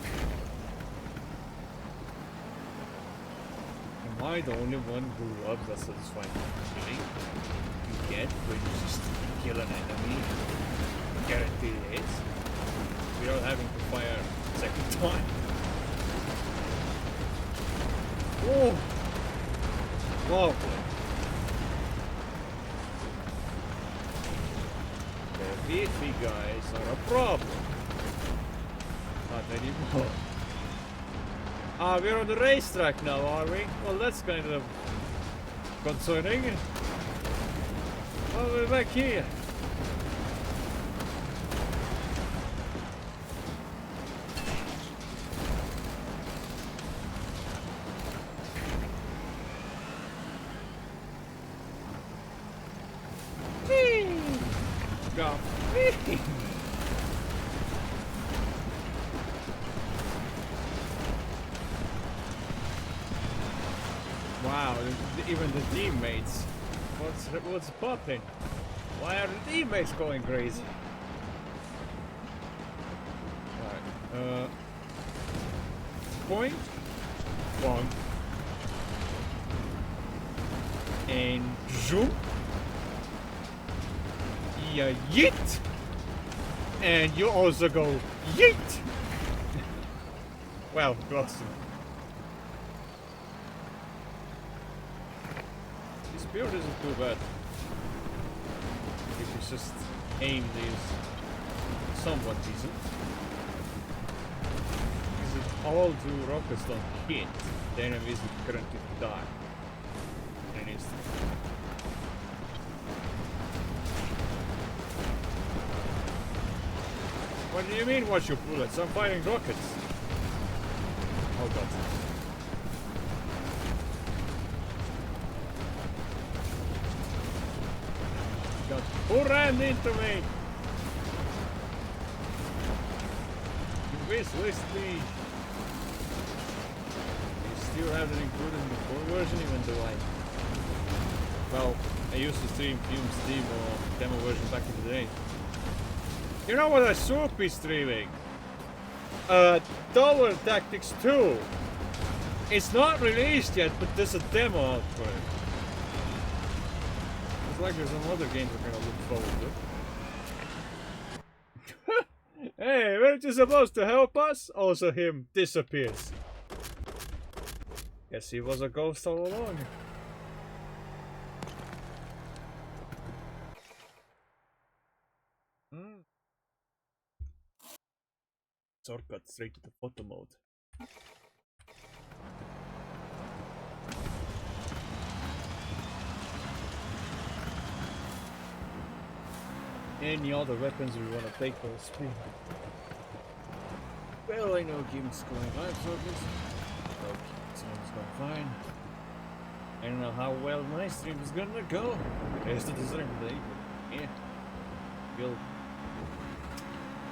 S1: Am I the only one who loves that satisfying feeling you get when you just kill an enemy? Guaranteed hits without having to fire a second time. Oh! Lovely. The beefy guys are a problem. Not anymore. Ah, we're on the racetrack now, are we? Well, that's kind of concerning. Well, we're back here. Go. Wow, even the teammates. What's popping? Why are the teammates going crazy? Alright, point. Bonk. And zoom. Yeah, yeet! And you also go yeet! Well, close. This build isn't too bad. If you just aim these somewhat decent. Because if all 2 rockets don't hit, the enemy isn't guaranteed to die. And it's what do you mean, watch your bullets? I'm firing rockets. Oh god. God, who ran into me? You wishlist me. You still haven't included in the full version, even though well, I used to stream Steam or demo version back in the day. You know what I should be streaming? Tower Tactics 2. It's not released yet, but there's a demo out for it. It's like there's some other games we're gonna look forward to. Hey, weren't you supposed to help us? Also him disappears. Guess he was a ghost all along. Shortcut straight to the photo mode. any other weapons we want to take for a spin. Well, I know game's going live service. Okay, someone's going fine. I don't know how well my stream is gonna go. Rest of the stream today, but yeah. We'll.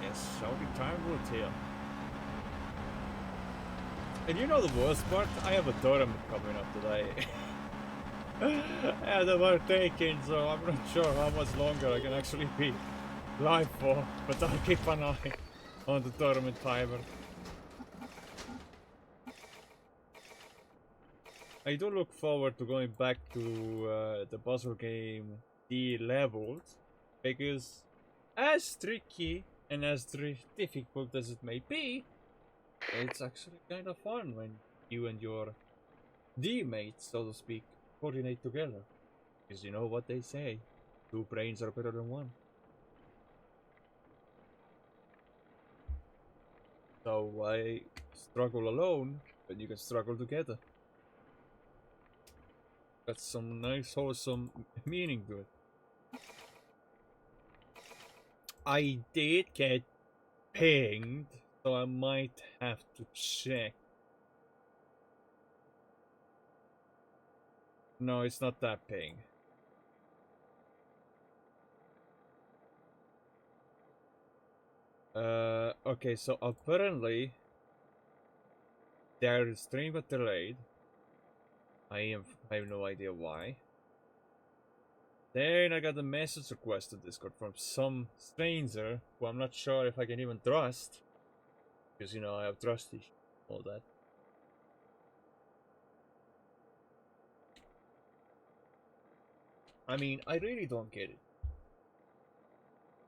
S1: Yes, only time will tell. And you know the worst part? I have a tournament coming up today. And we're taking, so I'm not sure how much longer I can actually be live for, but I'll keep an eye on the tournament timer. I do look forward to going back to the puzzle game D-Leveled, because as tricky and as difficult as it may be, it's actually kind of fun when you and your D-mates, so to speak, coordinate together. Because you know what they say, 2 brains are better than 1. So why struggle alone when you can struggle together? That's some nice wholesome meaning to it. I did get pinged, so I might have to check. No, it's not that ping. Okay, so apparently their stream got delayed. I have no idea why. Then I got a message request on Discord from some stranger who I'm not sure if I can even trust. Because, you know, I have trust issues, all that. I mean, I really don't get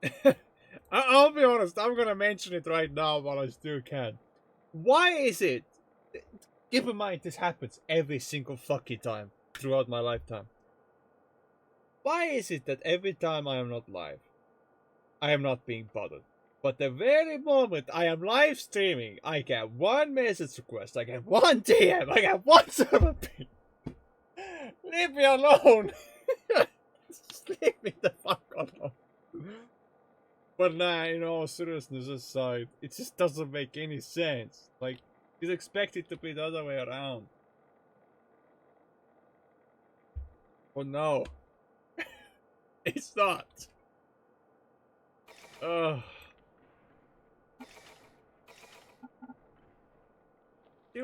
S1: it. I'll be honest, I'm gonna mention it right now while I still can. Why is it? Keep in mind, this happens every single fucking time throughout my lifetime. Why is it that every time I am not live, I am not being bothered? But the very moment I am live streaming, I get 1 message request, I get 1 DM, I get 1 server ping. Leave me alone! Just leave me the fuck alone. But nah, in all seriousness aside, it just doesn't make any sense. Like, you'd expect it to be the other way around. But no. It's not. Still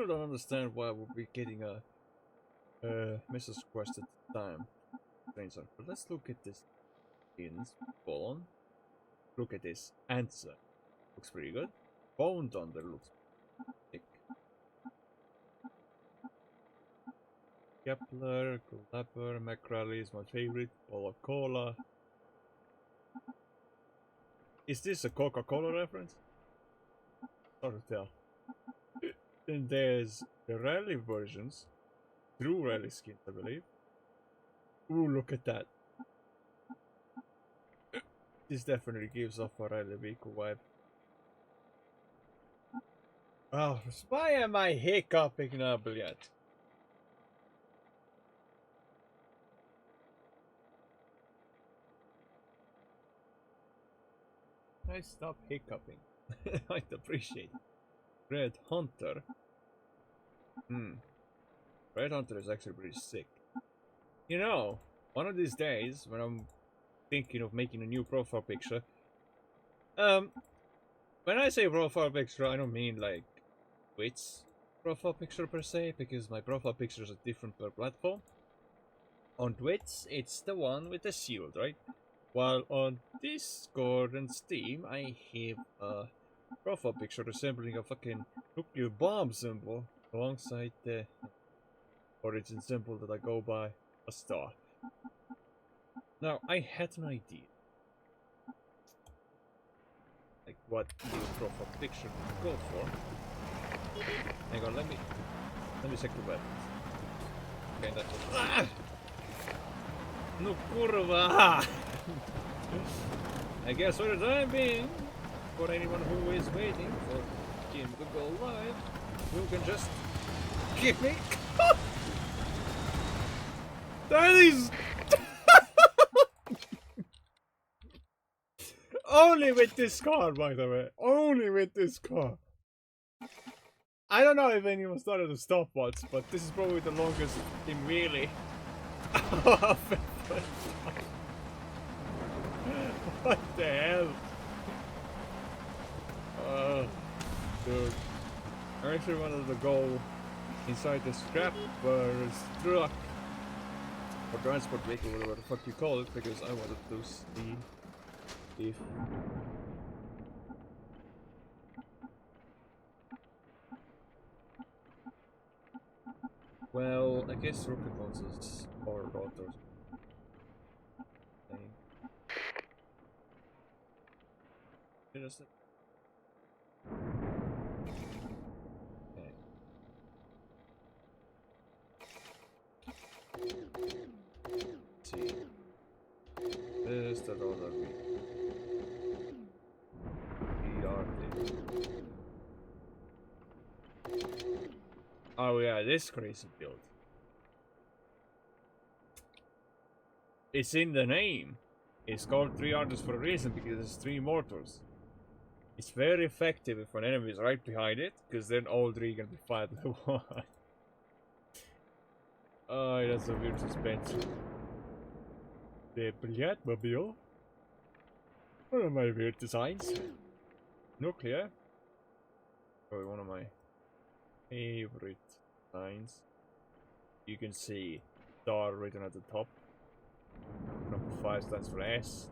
S1: don't understand why we'll be getting a message request at the time. But let's look at this. Colon. Look at this answer. Looks pretty good. Bone Thunder looks thick. Kepler, Collapper, Macrally is my favorite. Coca-Cola. Is this a Coca-Cola reference? Hard to tell. Then there's the rally versions. True rally skins, I believe. Ooh, look at that. This definitely gives off a rally vehicle vibe. Oh, why am I hiccuping now, yet? I stop hiccuping. I'd appreciate it. Red Hunter. Red Hunter is actually pretty sick. You know, one of these days, when I'm thinking of making a new profile picture, when I say profile picture, I don't mean like Twitch profile picture per se, because my profile pictures are different per platform. On Twitch, it's the one with the shield, right? While on Discord and Steam, I have a profile picture resembling a fucking nuclear bomb symbol alongside the origin symbol that I go by, a star. Now, I had an idea. Like what new profile picture to go for. Hang on, let me check the weapons. Okay, that's it. Ah! No kurva! I guess for the time being, for anyone who is waiting for game to go live, you can just give me. That is. Only with this car, by the way. Only with this car. I don't know if anyone started a stopwatch, but this is probably the longest in really. What the hell? Dude. I actually wanted to go inside the scrapper's truck or transport vehicle, whatever the fuck you call it, because I wanted to see if well, I guess rocket launchers or rotors. Just okay. Let's see. There's the rotor ERD. Oh yeah, this crazy build. It's in the name. It's called 3 artists for a reason because it's 3 mortars. It's very effective if an enemy is right behind it, because then all 3 can be fired at once. Oh, that's a weird suspension. The Mobile. One of my weird designs. Nuclear. Probably one of my favorite designs. You can see star written at the top. Number 5 stands for S,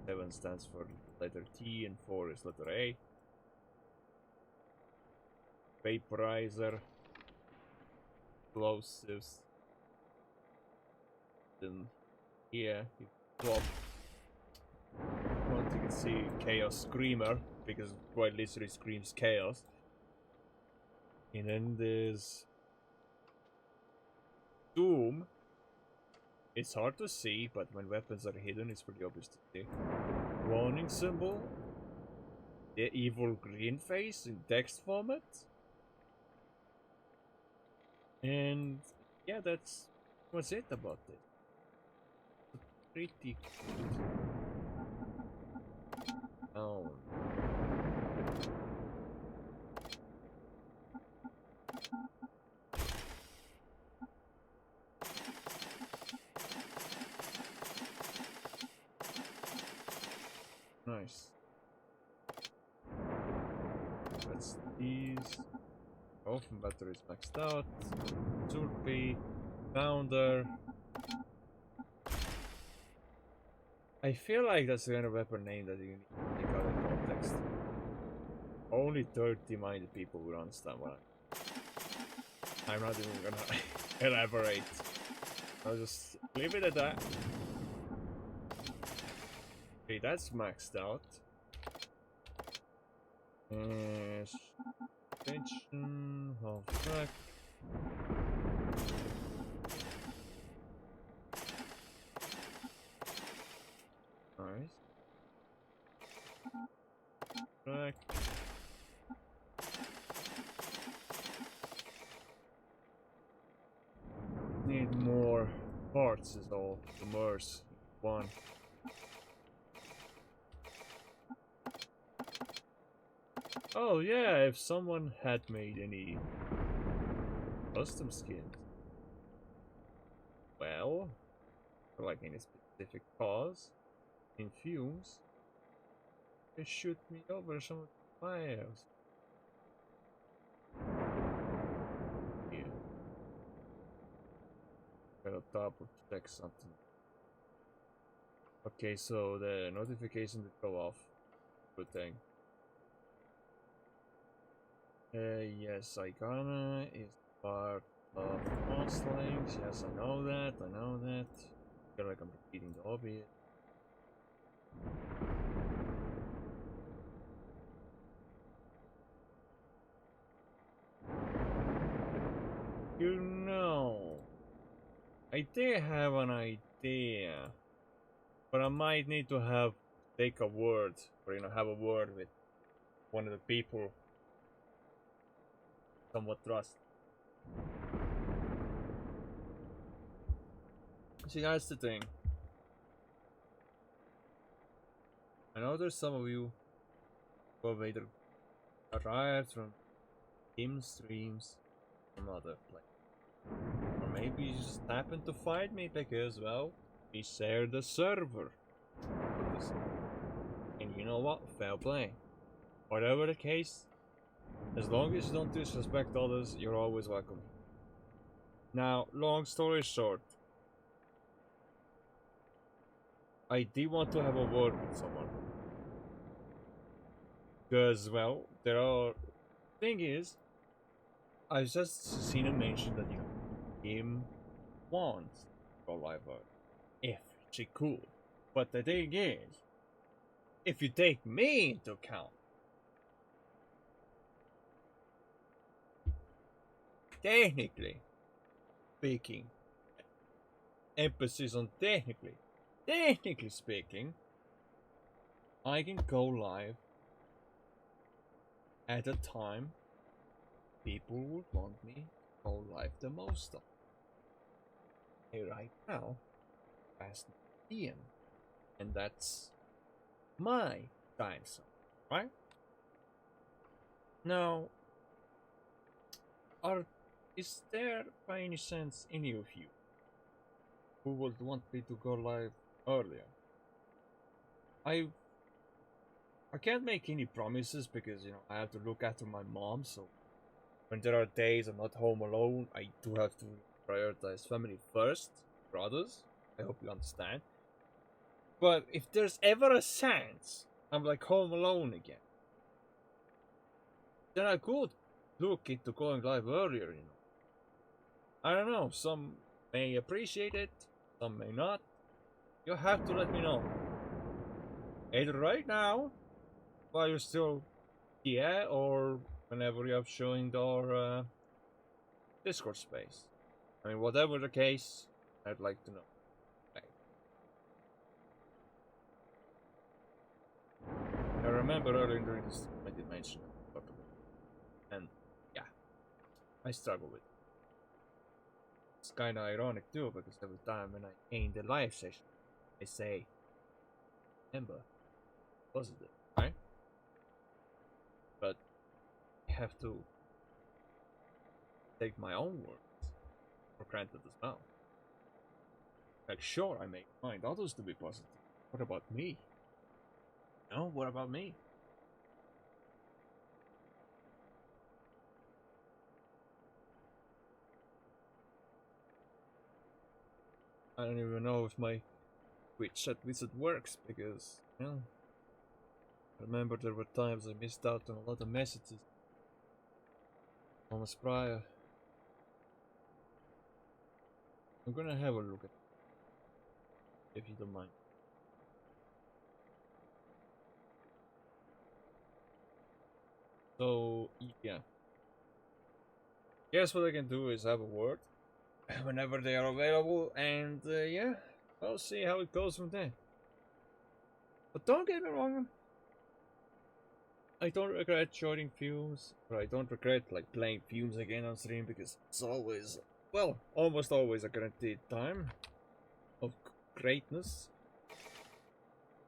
S1: 7 stands for letter T, and 4 is letter A. Vaporizer, explosives. Then here you drop. Front you can see Chaos Screamer, because quite literally screams chaos. And then there's Doom. It's hard to see, but when weapons are hidden, it's pretty obvious to see. Warning symbol. The evil green face in text format. And yeah, that's what's it about it. Pretty good. Oh. Nice. That's these. Often batteries maxed out. Surpy. Founder. I feel like that's the kind of weapon name that you need to take out of context. Only 30-minded people would understand what I'm not even gonna elaborate. I'll just leave it at that. Okay, that's maxed out. Extension, half track. Nice. Track. Need more parts is all. The MERS. One. Oh yeah, if someone had made any custom skins. Well, for like any specific cause, in fumes, they shoot me over some of the files. Yeah. Gotta double check something. Okay, so the notification did go off. Good thing. Yes, Igana is part of Muslims. Yes, I know that. I know that. I feel like I'm repeating the obvious. You know, I did have an idea, but I might need to take a word, or have a word with one of the people somewhat trust. See, that's the thing. I know there's some of you who have either arrived from game streams from other places. Or maybe you just happened to find me because, well, we share the server. And you know what? Fair play. Whatever the case, as long as you don't disrespect others, you're always welcome. Now, long story short, I did want to have a word with someone. Because, well, thing is, I just seen a mention that you game wants to go live if she could. But the thing is, if you take me into account, technically speaking, emphasis on technically speaking, I can go live at a time people would want me to go live the most of. Hey, right now, past 9 PM, and that's my time zone, right? Now, is there by any chance any of you who would want me to go live earlier? I can't make any promises because, you know, I have to look after my mom, so when there are days I'm not home alone, I do have to prioritize family first, brothers. I hope you understand. But if there's ever a chance I'm like home alone again, then I could look into going live earlier, you know. I don't know, some may appreciate it, some may not. You have to let me know. Either right now, while you're still here, or whenever you have joined our Discord space. I mean, whatever the case, I'd like to know. I remember earlier during this I did mention it, and yeah, I struggle with it. It's kinda ironic too, because every time when I end the live session, I say, remember, positive, right? But I have to take my own words for granted as well. Like, sure, I may find others to be positive. What about me? No, what about me? I don't even know if my Twitch chat wizard works because, you know, I remember there were times I missed out on a lot of messages. Almost prior. I'm gonna have a look at it, if you don't mind. So, yeah. Guess what I can do is have a word whenever they are available, and yeah, I'll see how it goes from there. But don't get me wrong, I don't regret joining Fumes, or I don't regret like playing Fumes again on stream because it's always, well, almost always a guaranteed time of greatness.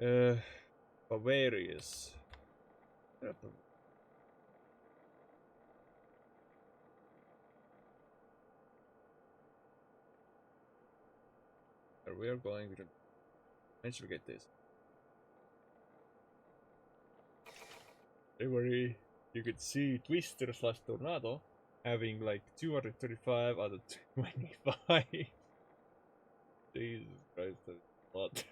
S1: Bavarius. We are going to eventually get this. Every you could see Twister slash Tornado having like 235 out of 25. Jesus Christ, that's a lot.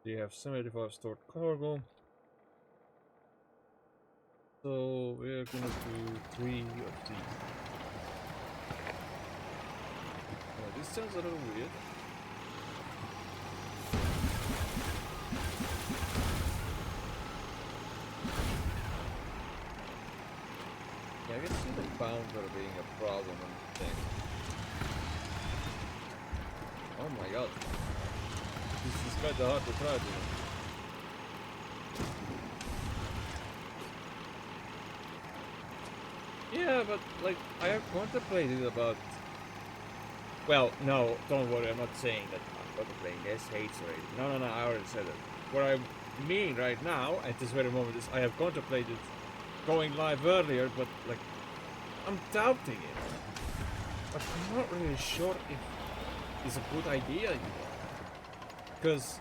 S1: You have 75 stored cargo. So we're gonna do 3 of these. Oh, this sounds a little weird. Yeah, I can see the founder being a problem on the thing. Oh my god. This is kinda hard to try, you know. Yeah, but like I have contemplated about Well, no, don't worry, I'm not saying that I'm not playing SH or anything. No, no, no, I already said it. What I mean right now, at this very moment, is I have contemplated going live earlier, but like, I'm doubting it. But I'm not really sure if it's a good idea anymore. Because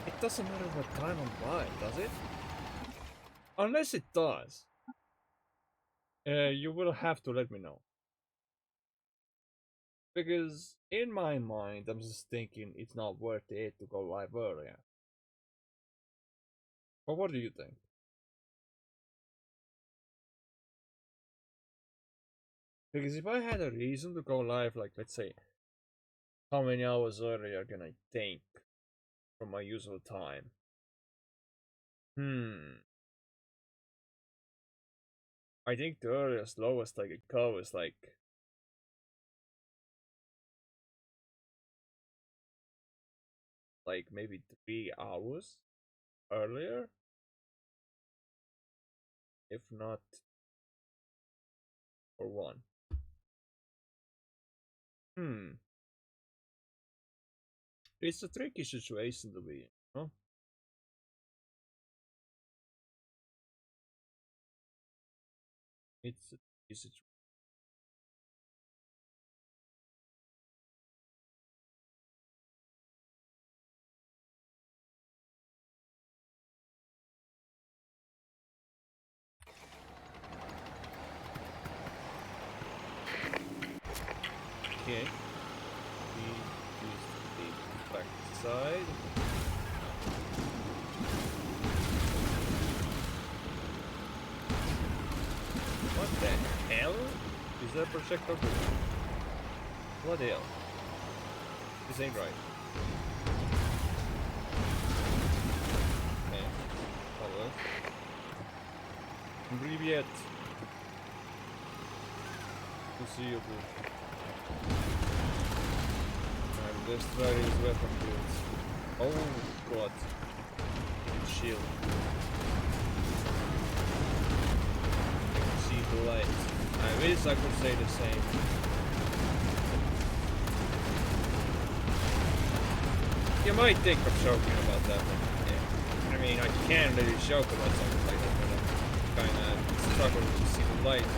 S1: it doesn't matter what time I'm live, does it? Unless it does. You will have to let me know. Because in my mind, I'm just thinking it's not worth it to go live earlier. But what do you think? Because if I had a reason to go live, like let's say, how many hours earlier can I think from my usual time? I think the earliest, lowest I could go is like maybe 3 hours earlier, if not for one. It's a tricky situation to be in, huh? It's a tricky situation. Okay. We use the back side. What the hell? Is that projectile? What the hell? This ain't right. Okay. Hello. Привет. To see you, bro. Alright, let's try his weapon builds. Oh god. Shield. See the light. I wish I could say the same. You might think I'm joking about that, but yeah. I mean, I can't really joke about something like that, but I kinda struggle to see the light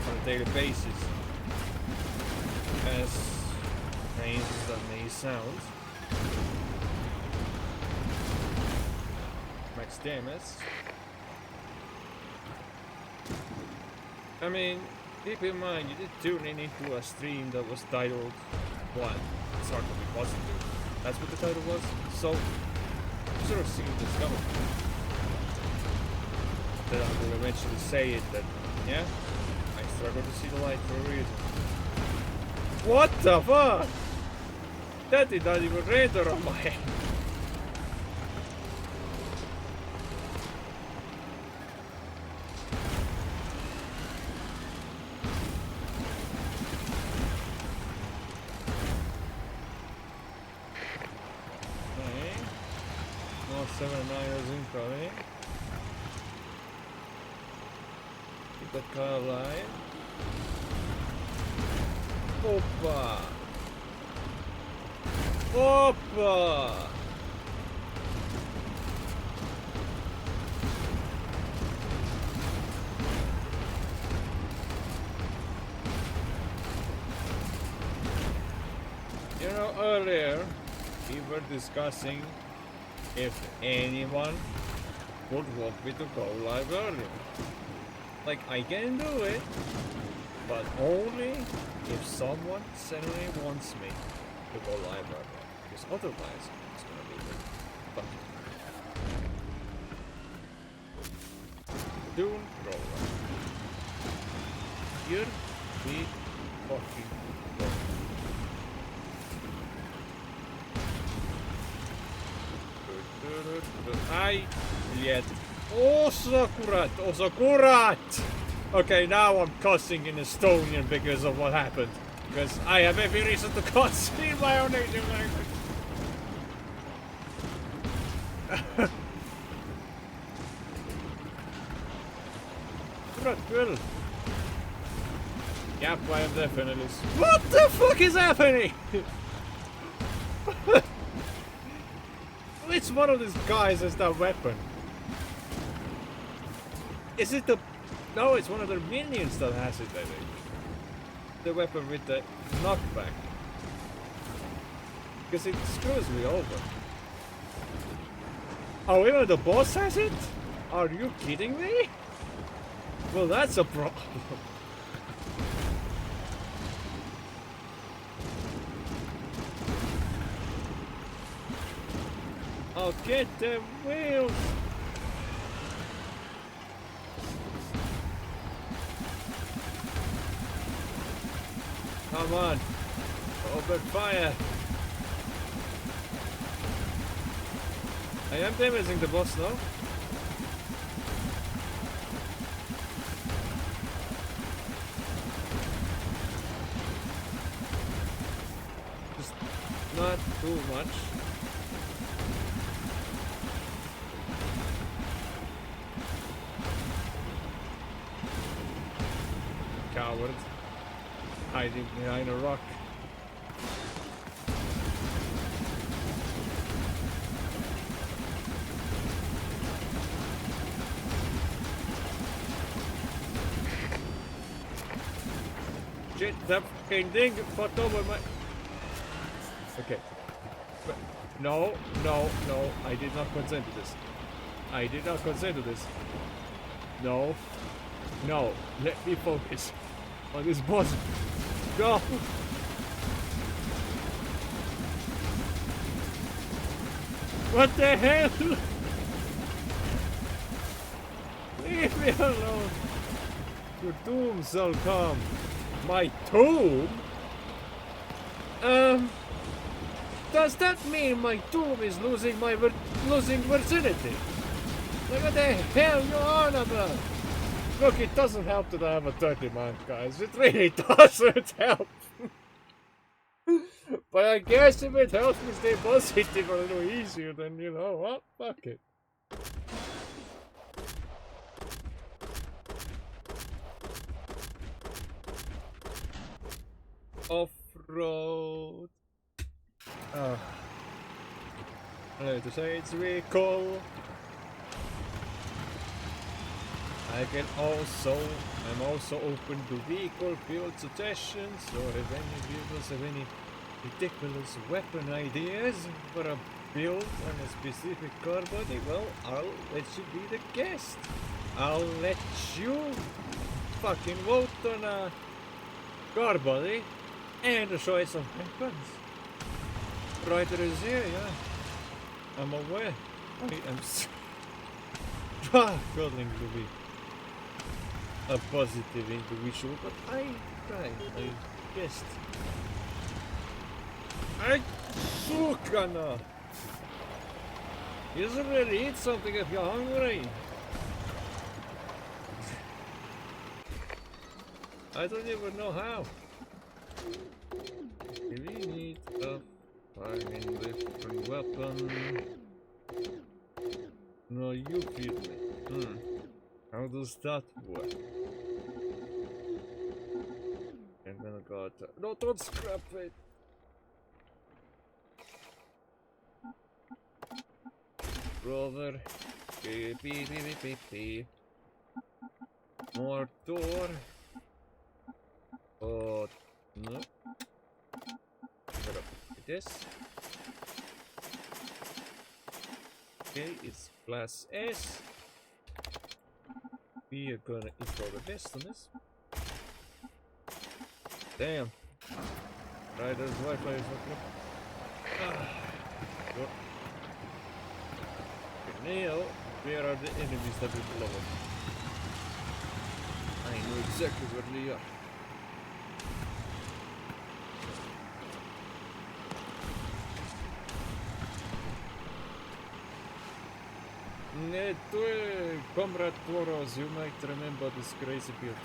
S1: on a daily basis. As strange as that may sound. Max damage. I mean, keep in mind, you did tune in into a stream that was titled, what? It's hard to be positive. That's what the title was? So, you sort of see this coming. That I will eventually say it, that, yeah, I struggle to see the light for a reason. What the fuck? That did not even render on my head. Okay. More 7-9ers incoming. Keep that car alive. Opa! Opa! You know, earlier we were discussing if anyone would want me to go live earlier. Like, I can do it, but only if someone suddenly wants me to go live earlier. Because otherwise, it's gonna be really fucking Dune roller. Here we fucking go. Ai, yet. Oh, Sakurat! Oh, Sakurat! Okay, now I'm cussing in Estonian because of what happened. Because I have every reason to cuss in my own native language. Kurat küll. Yep, I am definitely. What the fuck is happening? Which one of these guys has that weapon? Is it the... No, it's one of the minions that has it, I think. The weapon with the knockback. Because it screws me over. Oh, even the boss has it? Are you kidding me? Well, that's a problem. I'll get the wheels. Come on. Open fire. I am damaging the boss now. Just not too much. Coward. Hiding behind a rock. Shit, that fucking thing fucked over my... Okay. No, no, no. I did not consent to this. I did not consent to this. No. No. Let me focus on this boss. No! What the hell? Leave me alone. Your doom shall come. My tomb? Does that mean my tomb is losing virginity? Like what the hell you on about? Look, it doesn't help that I have a dirty mind, guys. It really doesn't help. But I guess if it helps me stay positive a little easier, then you know what? Fuck it. Off-road. I have to say it's recall. I'm also open to vehicle build suggestions, or if any viewers have any ridiculous weapon ideas for a build on a specific car body, well, I'll let you be the guest. I'll let you fucking vote on a car body and a choice of weapons. Right there is here, yeah. I'm aware. I am struggling to be a positive individual, but I guessed. I sukana. You should really eat something if you're hungry. I don't even know how. We need a fucking different weapon. No, you feed me. How does that work? I'm gonna go to... No, don't scrap it! Rover. Beep, beep, beep, beep, beep. More door. Oh, no. Gotta put this. Okay, it's class S. We are gonna install the best on this. Damn. Right, there's Wi-Fi is fucking up. Now, where are the enemies that we blow up? I know exactly where they are. Comrade Toros, you might remember this crazy build.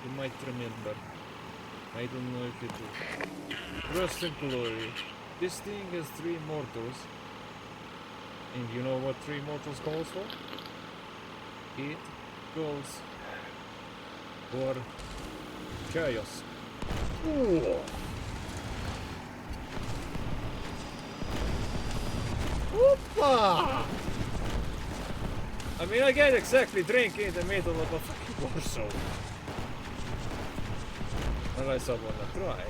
S1: You might remember. I don't know if you do. Rust and Glory. This thing has 3 mortals. And you know what 3 mortals calls for? It calls for Chaos. Ooh. Whoopa! I mean, I can't exactly drink in the middle of a fucking war zone. Unless I wanna try.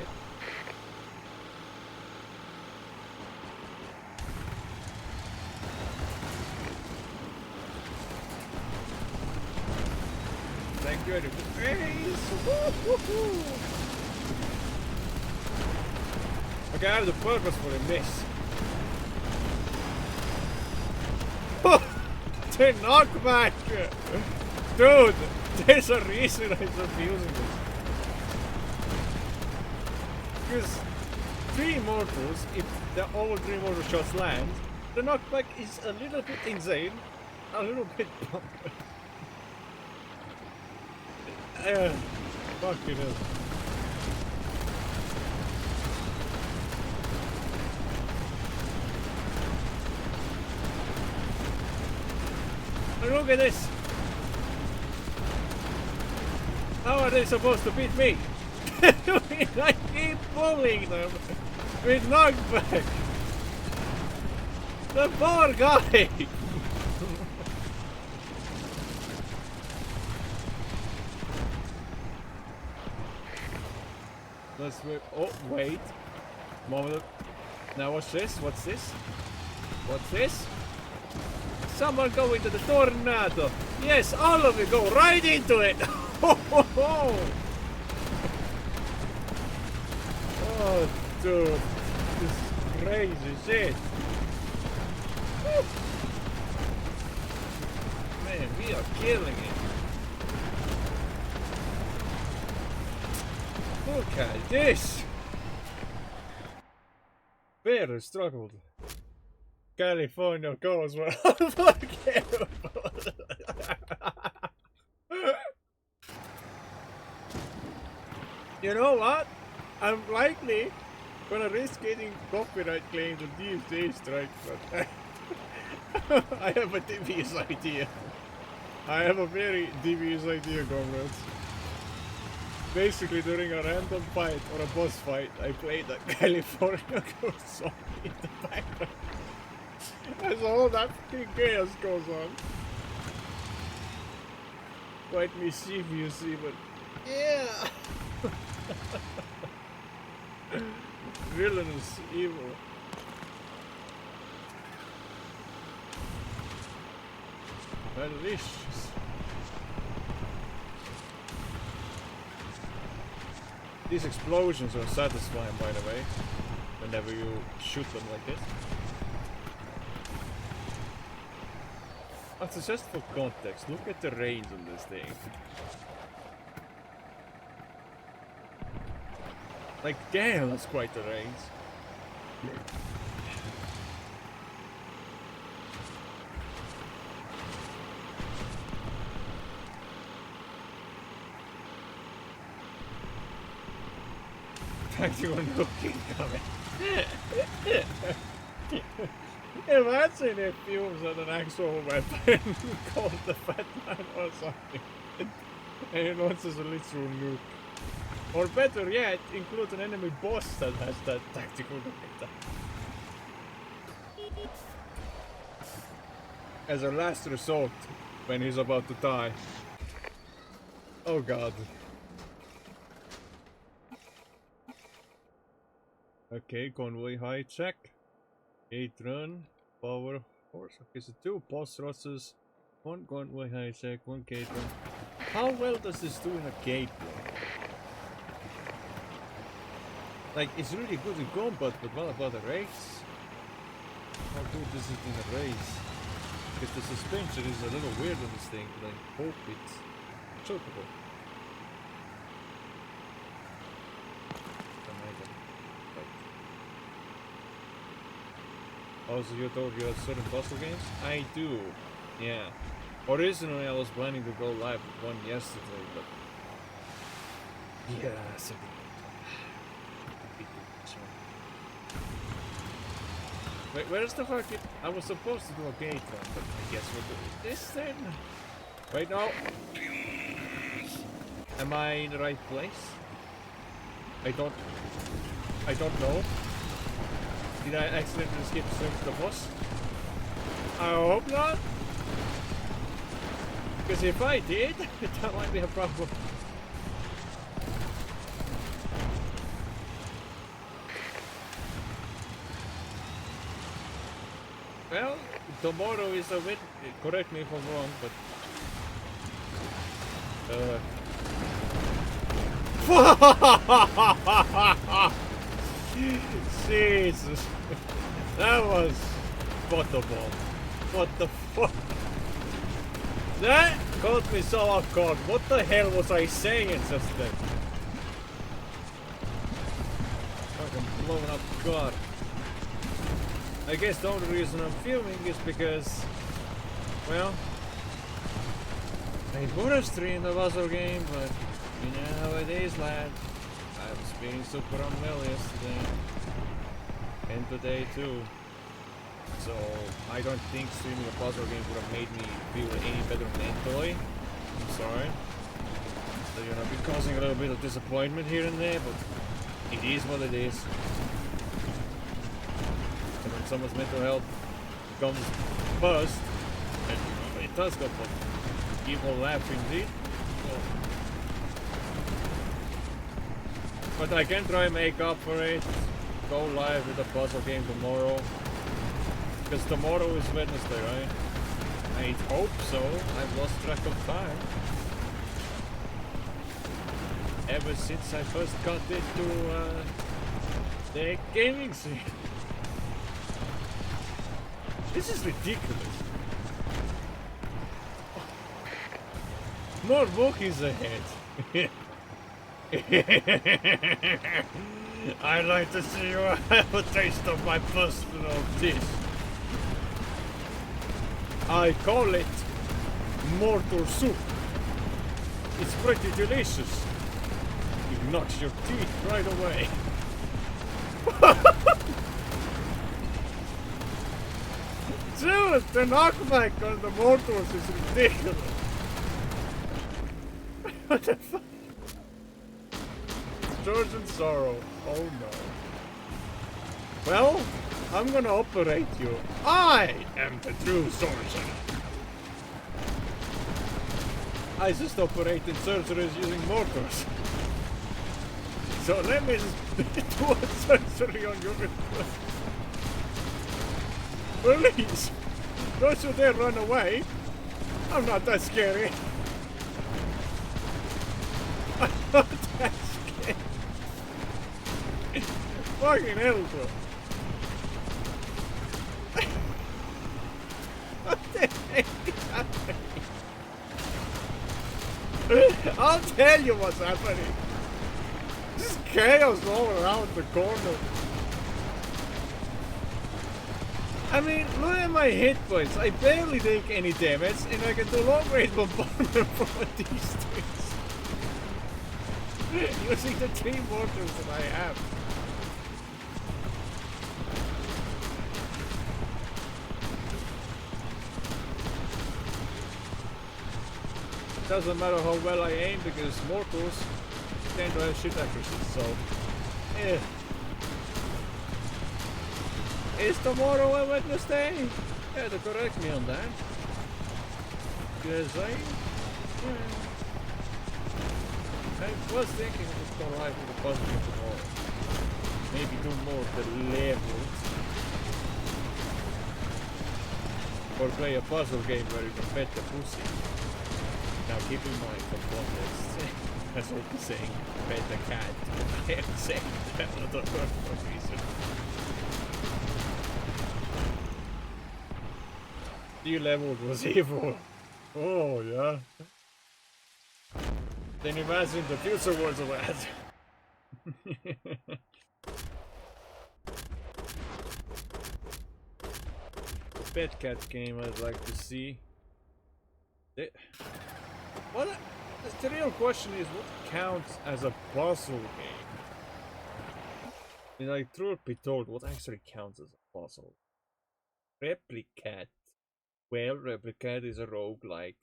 S1: Thank you, okay, I have to purposefully miss. The knockback! Dude, there's a reason I'm just using this. Because 3 mortals, if all 3 mortal shots land, the knockback is a little bit insane, a little bit bumpy. Fucking hell. Look at this! How are they supposed to beat me? I keep bullying them with knockback! The poor guy! Let's wait. Oh, wait. Moment. Now what's this? What's this? What's this? Someone go into the tornado. Yes, all of you go right into it. Oh, dude. This is crazy shit. Man, we are killing it. Look at this. Very struggled. California goes well. You know what? I'm likely gonna risk getting copyright claims on DFJ strike, but I have a devious idea. I have a very devious idea, comrades. Basically, during a random fight or a boss fight, I played a California Goes song in the background. As all that fucking chaos goes on. Quite mischievous even. Yeah! Villainous evil. Delicious. These explosions are satisfying, by the way, whenever you shoot them like this. But just for context, look at the range on this thing. Like, damn, that's quite the range. Tactical nuke coming. Imagine if Fumes had an actual weapon called the Fat Man or something. And it launches a literal nuke. Or better yet, include an enemy boss that has that tactical nuke. As a last resort, when he's about to die. Oh god. Okay, convoy hijack. Gate run. Power horse. Okay, so 2 boss rushes, 1 convoy hijack, 1 gate run. How well does this do in a gate run? Like, it's really good in combat, but what about a race? How good is it in a race? Because the suspension is a little weird on this thing, but I hope it's suitable. Also, you told you had certain puzzle games? I do, yeah. Originally I was planning to go live with one yesterday, but... yeah, something. Wait, where's the fucking... I was supposed to do a gate run, but I guess we'll do this then. Wait, no! Am I in the right place? I don't know. Did I accidentally skip the boss? I hope not. Because if I did, that might be a problem. Well, tomorrow is a bit. Correct me if I'm wrong, but. Jesus. That was. Potable. What the fuck? That caught me so off guard. What the hell was I saying just then? Fucking blown up guard. I guess the only reason I'm filming is because, well, I would have streamed the puzzle game, but you know how it is, lad. I was feeling super unwell yesterday, and today too. So I don't think streaming a puzzle game would have made me feel any better mentally. I'm sorry. So you know, I've been causing a little bit of disappointment here and there, but it is what it is. And when someone's mental health comes first, and you know, it does go first. People laugh indeed. So. But I can try and make up for it. Go live with a puzzle game tomorrow. Because tomorrow is Wednesday, right? I hope so. I've lost track of time. Ever since I first got into the gaming scene. This is ridiculous. More bookies ahead. I'd like to see you have a taste of my personal dish. I call it mortar soup. It's pretty delicious. It knocks your teeth right away. Dude, the knockback on the mortars is ridiculous. What the fuck? George and Sorrow. Oh no. Well, I'm gonna operate you. I am the true sorcerer. I just operated sorcerers using mortars. So let me do a sorcery on you. Please, don't you dare run away. I'm not that scary. I'm not that scary. Fucking hell, bro. What the heck is happening? I'll tell you what's happening. Just chaos all around the corner. I mean, look at my hit points. I barely take any damage, and I can do long range bombardment from these things. Using the 3 mortars that I have. Doesn't matter how well I aim because mortars tend to have shit accuracy, so eh. Is tomorrow a Wednesday? You had to correct me on that. Because I was thinking of just go live with a puzzle game tomorrow. Maybe do more of the levels. Or play a puzzle game where you can pet the pussy. Now keep in mind for context, that's what I'm saying, pet the cat. I am saying that not a for reason. You leveled was evil. Oh yeah. Then imagine the future words of that. Pet cat game I'd like to see. What? The real question is, what counts as a puzzle game? And like, truth be told, what actually counts as a puzzle? Replicat. Well, Replicat is a roguelike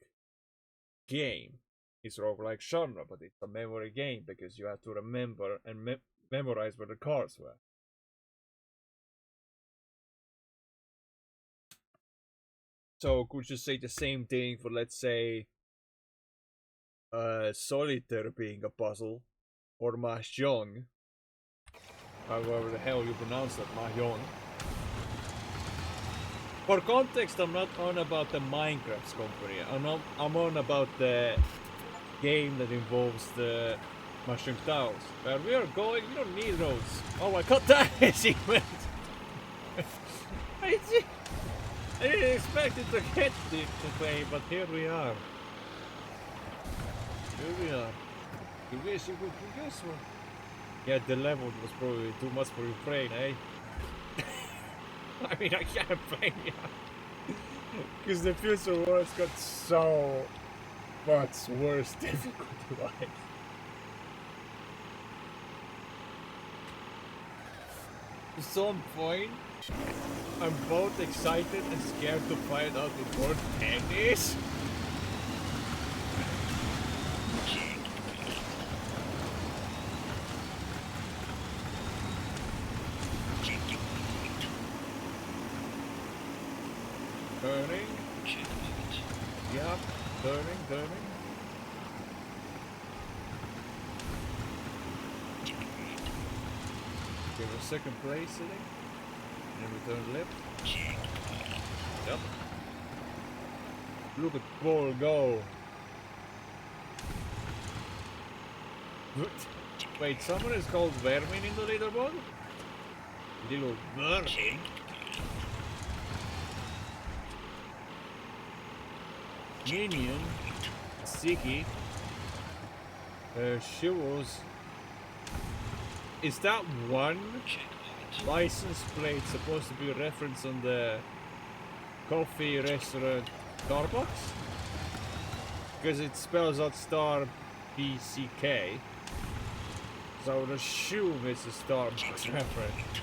S1: game. is roguelike genre, but it's a memory game because you have to remember and memorize where the cards were. So could you say the same thing for, let's say, Solitaire being a puzzle, or Mahjong, however the hell you pronounce that, Mahjong. For context, I'm not on about the Minecraft company. I'm on about the game that involves the mushroom towers. Where we are going, we don't need roads. Oh my god, that achievement! I didn't expect it to get to play, but here we are. Here we are. You wish you could do this one. Yeah, the level was probably too much for your brain, eh? I mean, I can't blame you. Because the future wars got so much worse difficulty-wise. At some point, I'm both excited and scared to find out what word 10 is. Turning. Yep, turning. Give a second place sitting. And we turn left. Yep. Look at Paul go. Wait, someone is called Vermin in the leaderboard? Little Vermin? Minion, Ziggy, Shivers. Is that one license plate supposed to be a reference on the coffee restaurant Starbucks? Because it spells out Star BCK. So I would assume it's a Starbucks reference.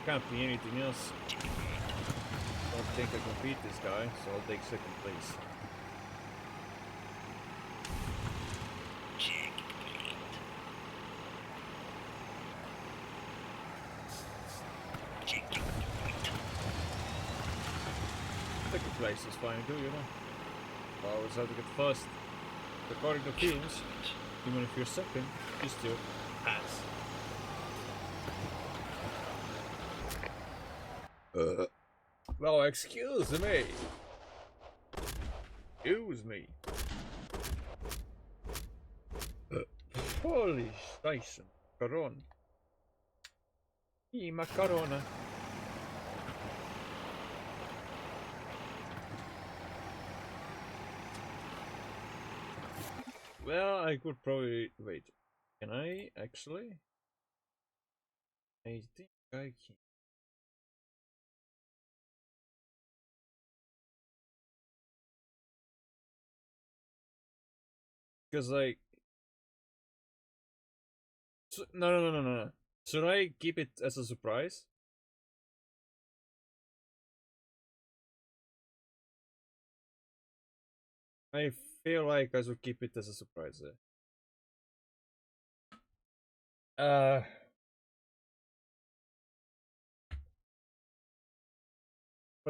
S1: Can't be anything else. Don't think I can beat this guy, so I'll take second place. Second place is fine too, you know. I always have to get first. According to teams, even if you're second, you still pass. Well, excuse me. Excuse me. Holy station. Macaron. I macarona. Well, I could probably... Wait. Can I actually? I think I can. Because like... No. Should I keep it as a surprise? I feel like I should keep it as a surprise. But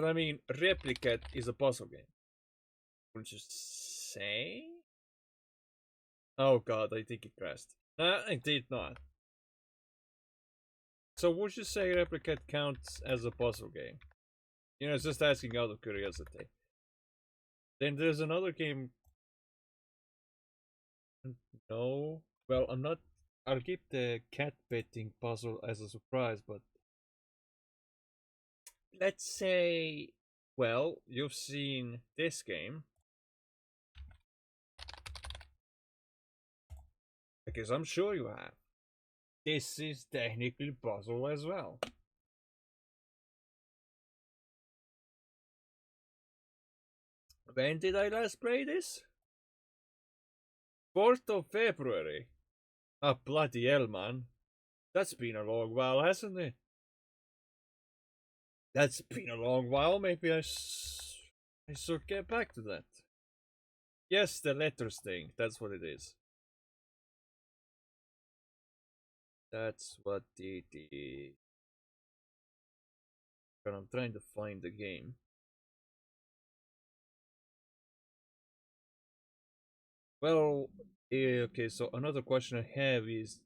S1: I mean, Replicate is a puzzle game. Would you say? Oh god, I think it crashed. It did not. So would you say Replicate counts as a puzzle game? You know, it's just asking out of curiosity. Then there's another game. No. Well, I'm not. I'll keep the cat petting puzzle as a surprise, but let's say, well, you've seen this game. Because I'm sure you have. This is technically puzzle as well. When did I last play this? 4th of February. Ah, bloody hell, man. That's been a long while, hasn't it? That's been a long while. Maybe I should get back to that. Yes, the letters thing. That's what it is. That's what it is. But I'm trying to find the game. Well, okay, so another question I have is,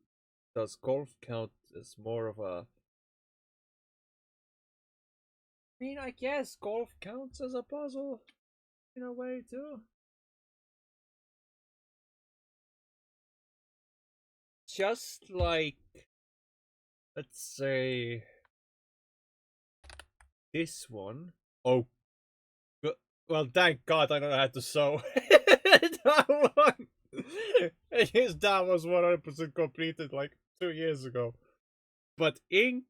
S1: does golf count as more of a... I mean, I guess golf counts as a puzzle in a way too. Just like, let's say, this one. Oh, well, thank God I don't have to sew. That one. Yes, that was 100% completed like 2 years ago. But ink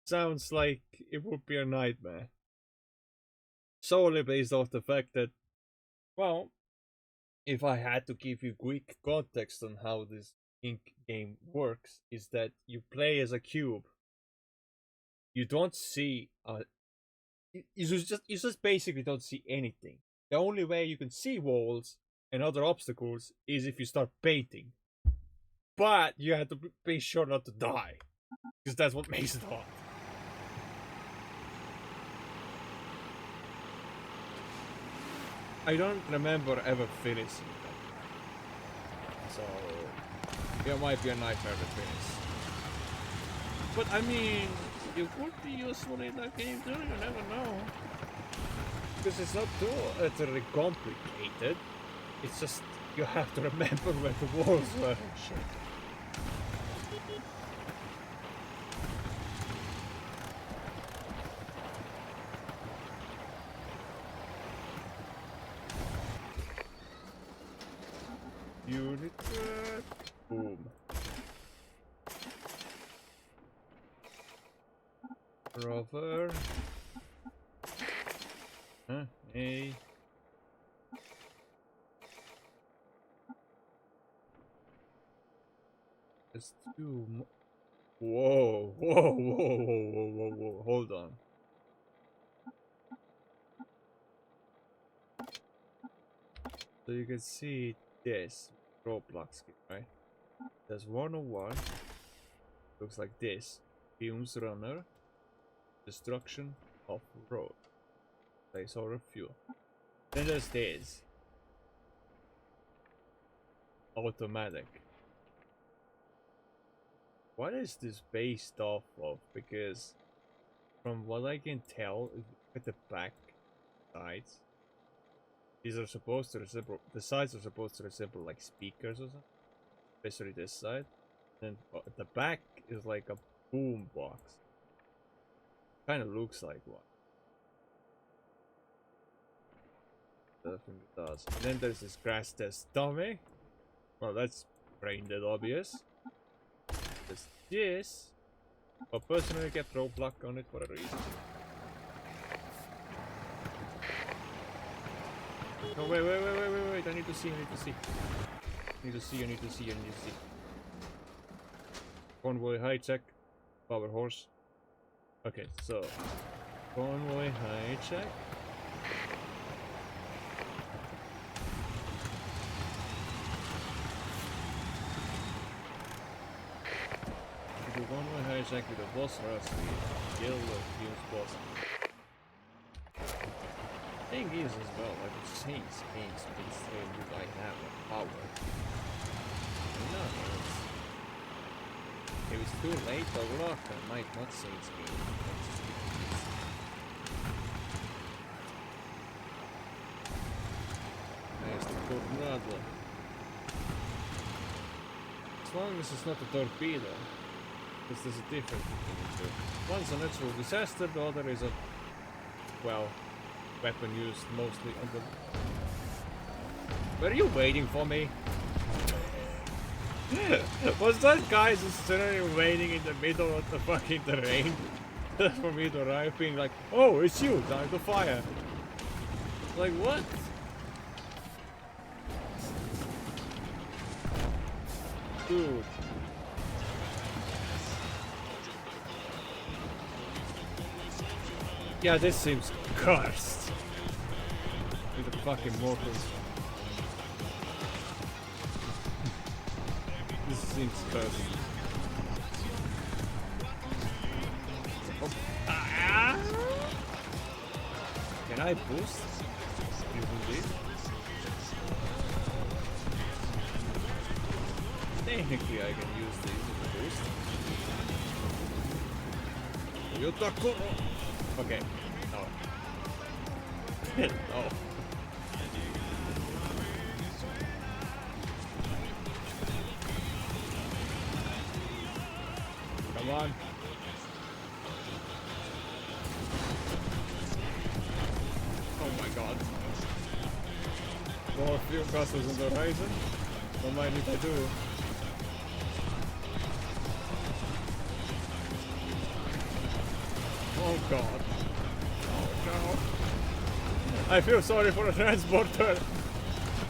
S1: sounds like it would be a nightmare. Solely based off the fact that, well, if I had to give you quick context on how this ink game works, is that you play as a cube. You don't see you just basically don't see anything. The only way you can see walls and other obstacles is if you start painting. But you have to be sure not to die, because that's what makes it hard. I don't remember ever finishing that. So it might be a nightmare to finish. But I mean, it would be useful in that game too, you never know. Because it's not too utterly complicated. It's just you have to remember where the walls were. Shit. Unit work. Boom. Rover. Huh? A. Let's do. Whoa, whoa, whoa, whoa, whoa, whoa, whoa. Hold on. So you can see this Roblox game, right? There's 101. Looks like this. Fumes runner. Destruction of road. Place order fuel. Then there's this. Automatic. What is this based off of? Because from what I can tell, if you look at the back sides, these are supposed to resemble, the sides are supposed to resemble like speakers or something. Especially this side. And the back is like a boom box. Kind of looks like one. I think it does. And then there's this crash test dummy. Well, that's brain dead obvious. There's this. But personally, I kept roadblock on it for a reason. No, wait. I need to see. I need to see. Convoy hijack. Power horse. Okay, so. Convoy hijack. Convoy hijack with a boss rush. Kill the fuse boss. Thing is as well, like it changes games based on what I have of power. No, if it's too late to lock, I might not change game. There's the tornado. As long as it's not a torpedo, because there's a difference between the two. One's a natural disaster, the other is a, well, weapon used mostly on the... Were you waiting for me? Was that guy just sitting waiting in the middle of the fucking terrain for me to arrive, being like, oh, it's you, time to fire. Like, what? Dude. Yeah, this seems cursed. With the fucking mortals. This seems cursed. Oh. Ah. Can I boost? Using this? Technically I can use this as a boost. Yutako! Okay. No. No. Come on. Oh my god. More few castles on the horizon. What might need to do? Oh god. Oh no. I feel sorry for the transporter.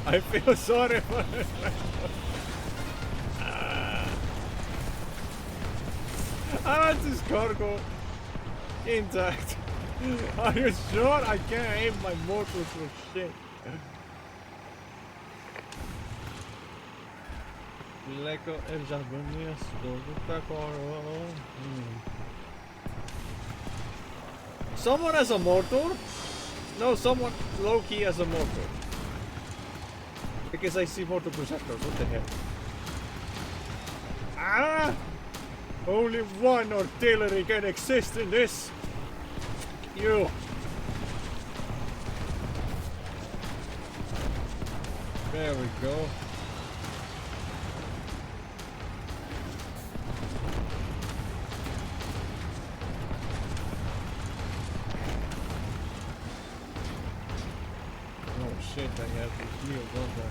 S1: I feel sorry for the transporter. I want this cargo intact. Are you sure I can't aim my mortals for shit? Lego el Japanese Someone has a mortar? No, someone low-key has a mortar. Because I see mortar projectors, what the hell? Ah! Only one artillery can exist in this! You! There we go. Oh shit, I have to heal, don't I?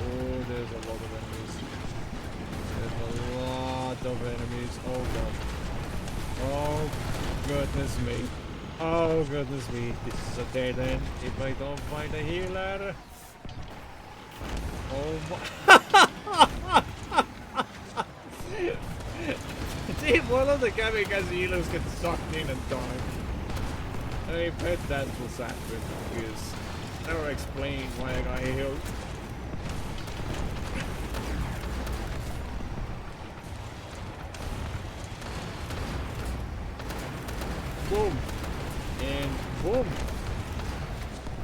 S1: Oh, there's a lot of enemies. There's a lot of enemies. Oh god. Oh goodness me. Oh goodness me. This is a dead end if I don't find a healer. Oh my. See, one of the kamikaze healers get sucked in and died. I bet that was accurate because that will explain why I got healed. Boom! And boom!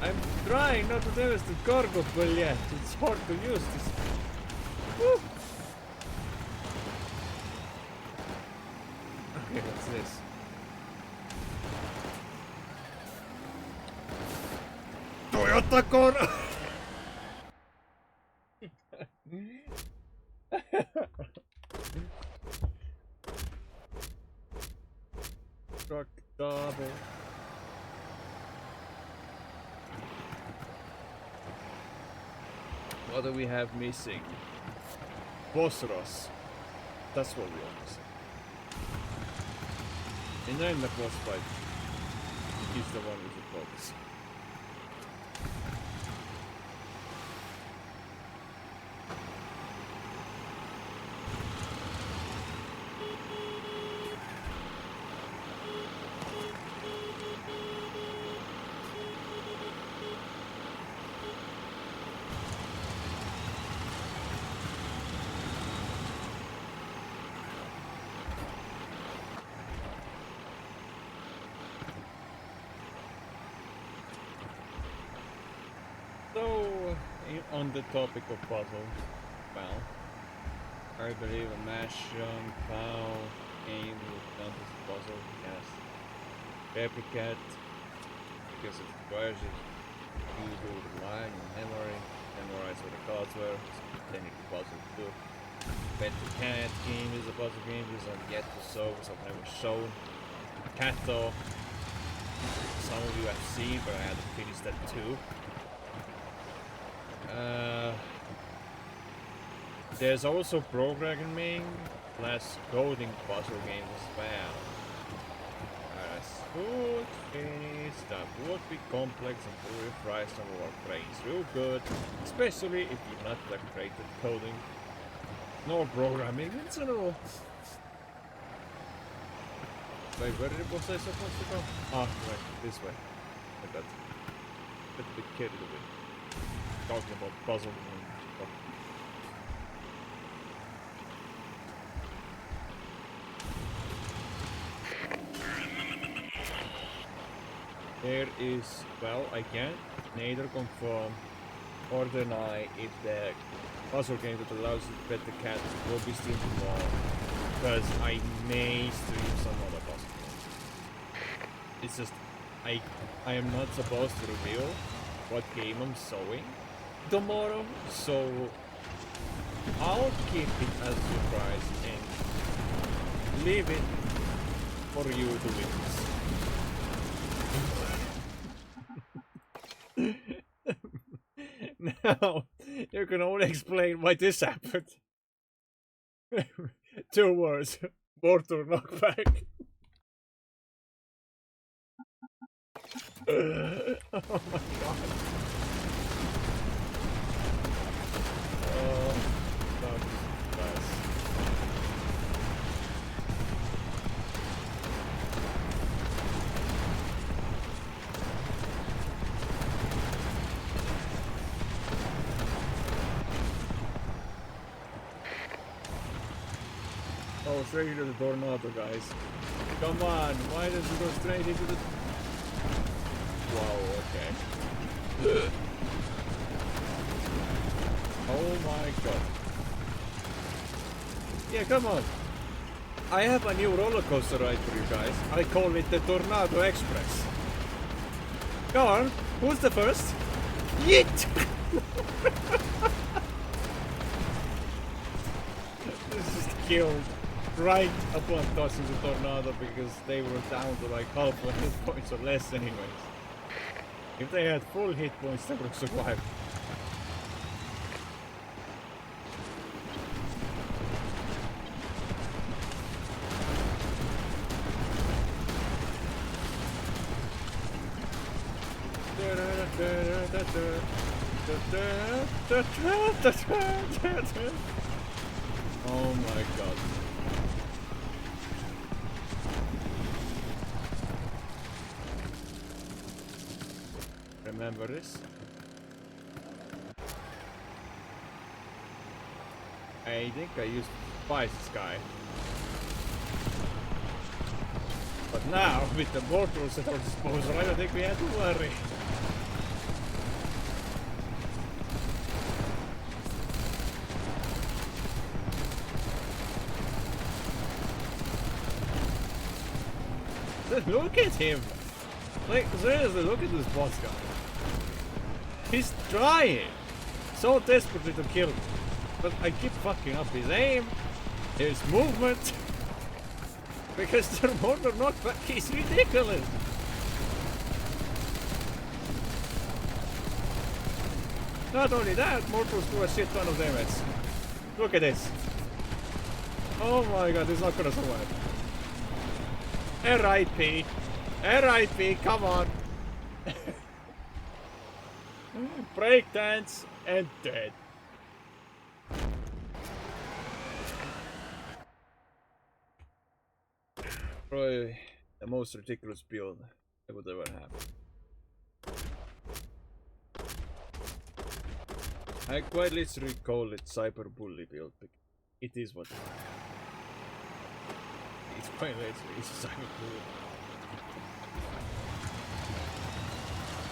S1: I'm trying not to damage the cargo full yet. It's hard to use this. Woo. Okay, what's this? Toyota car! Truck double. What do we have missing? Boss Ross. That's what we are missing. And then the boss fight is the one with the focus. On the topic of puzzles, well, I believe a Mashon Pow game will count as a puzzle, yes. Replicat, because it requires you to do the line in memory, memorize what the cards were, it's a technical puzzle too. Replicat game is a puzzle game because I've yet to solve, so I've never shown. Kato, some of you have seen, but I had to finish that too. There's also programming / coding puzzle games as well. Smooth finish that would be complex and to reprise some of our brains real good, especially if you've not great at coding nor programming in general. Wait, where was I supposed to go? Ah, right, this way. I got a bit carried away. Talking about puzzles and stuff. There is, well, I can't neither confirm or deny if the puzzle game that allows you to pet the cat will be streamed tomorrow. Because I may stream some other puzzle game. It's just, I am not supposed to reveal what game I'm showing tomorrow, so I'll keep it as a surprise and leave it for you to witness. Now, you can only explain why this happened. 2 words. Mortar knockback. Oh my god. Oh, that's nice. Oh, straight into the tornado, guys. Come on, why does it go straight into the... Wow, okay. Oh my god. Yeah, come on. I have a new roller coaster ride for you guys. I call it the Tornado Express. Go on, who's the first? Yeet! This is killed right upon touching the tornado because they were down to like half a hit points or less anyways. If they had full hit points, they would have survived. Oh my god. Remember this? I think I used Spice Sky. But now, with the mortals at our disposal, I don't think we have to worry. Look at him! Like, seriously, look at this boss guy. He's trying so desperately to kill me. But I keep fucking up his aim, his movement. Because the mortar knockback is ridiculous. Not only that, mortals do a shit ton of damage. Look at this. Oh my god, he's not gonna survive. R.I.P. R.I.P. Come on. Breakdance and dead. Probably the most ridiculous build that would ever happen. I quite literally call it Cyber Bully build. It is what it is. It's quite literally it's Cyber Bully.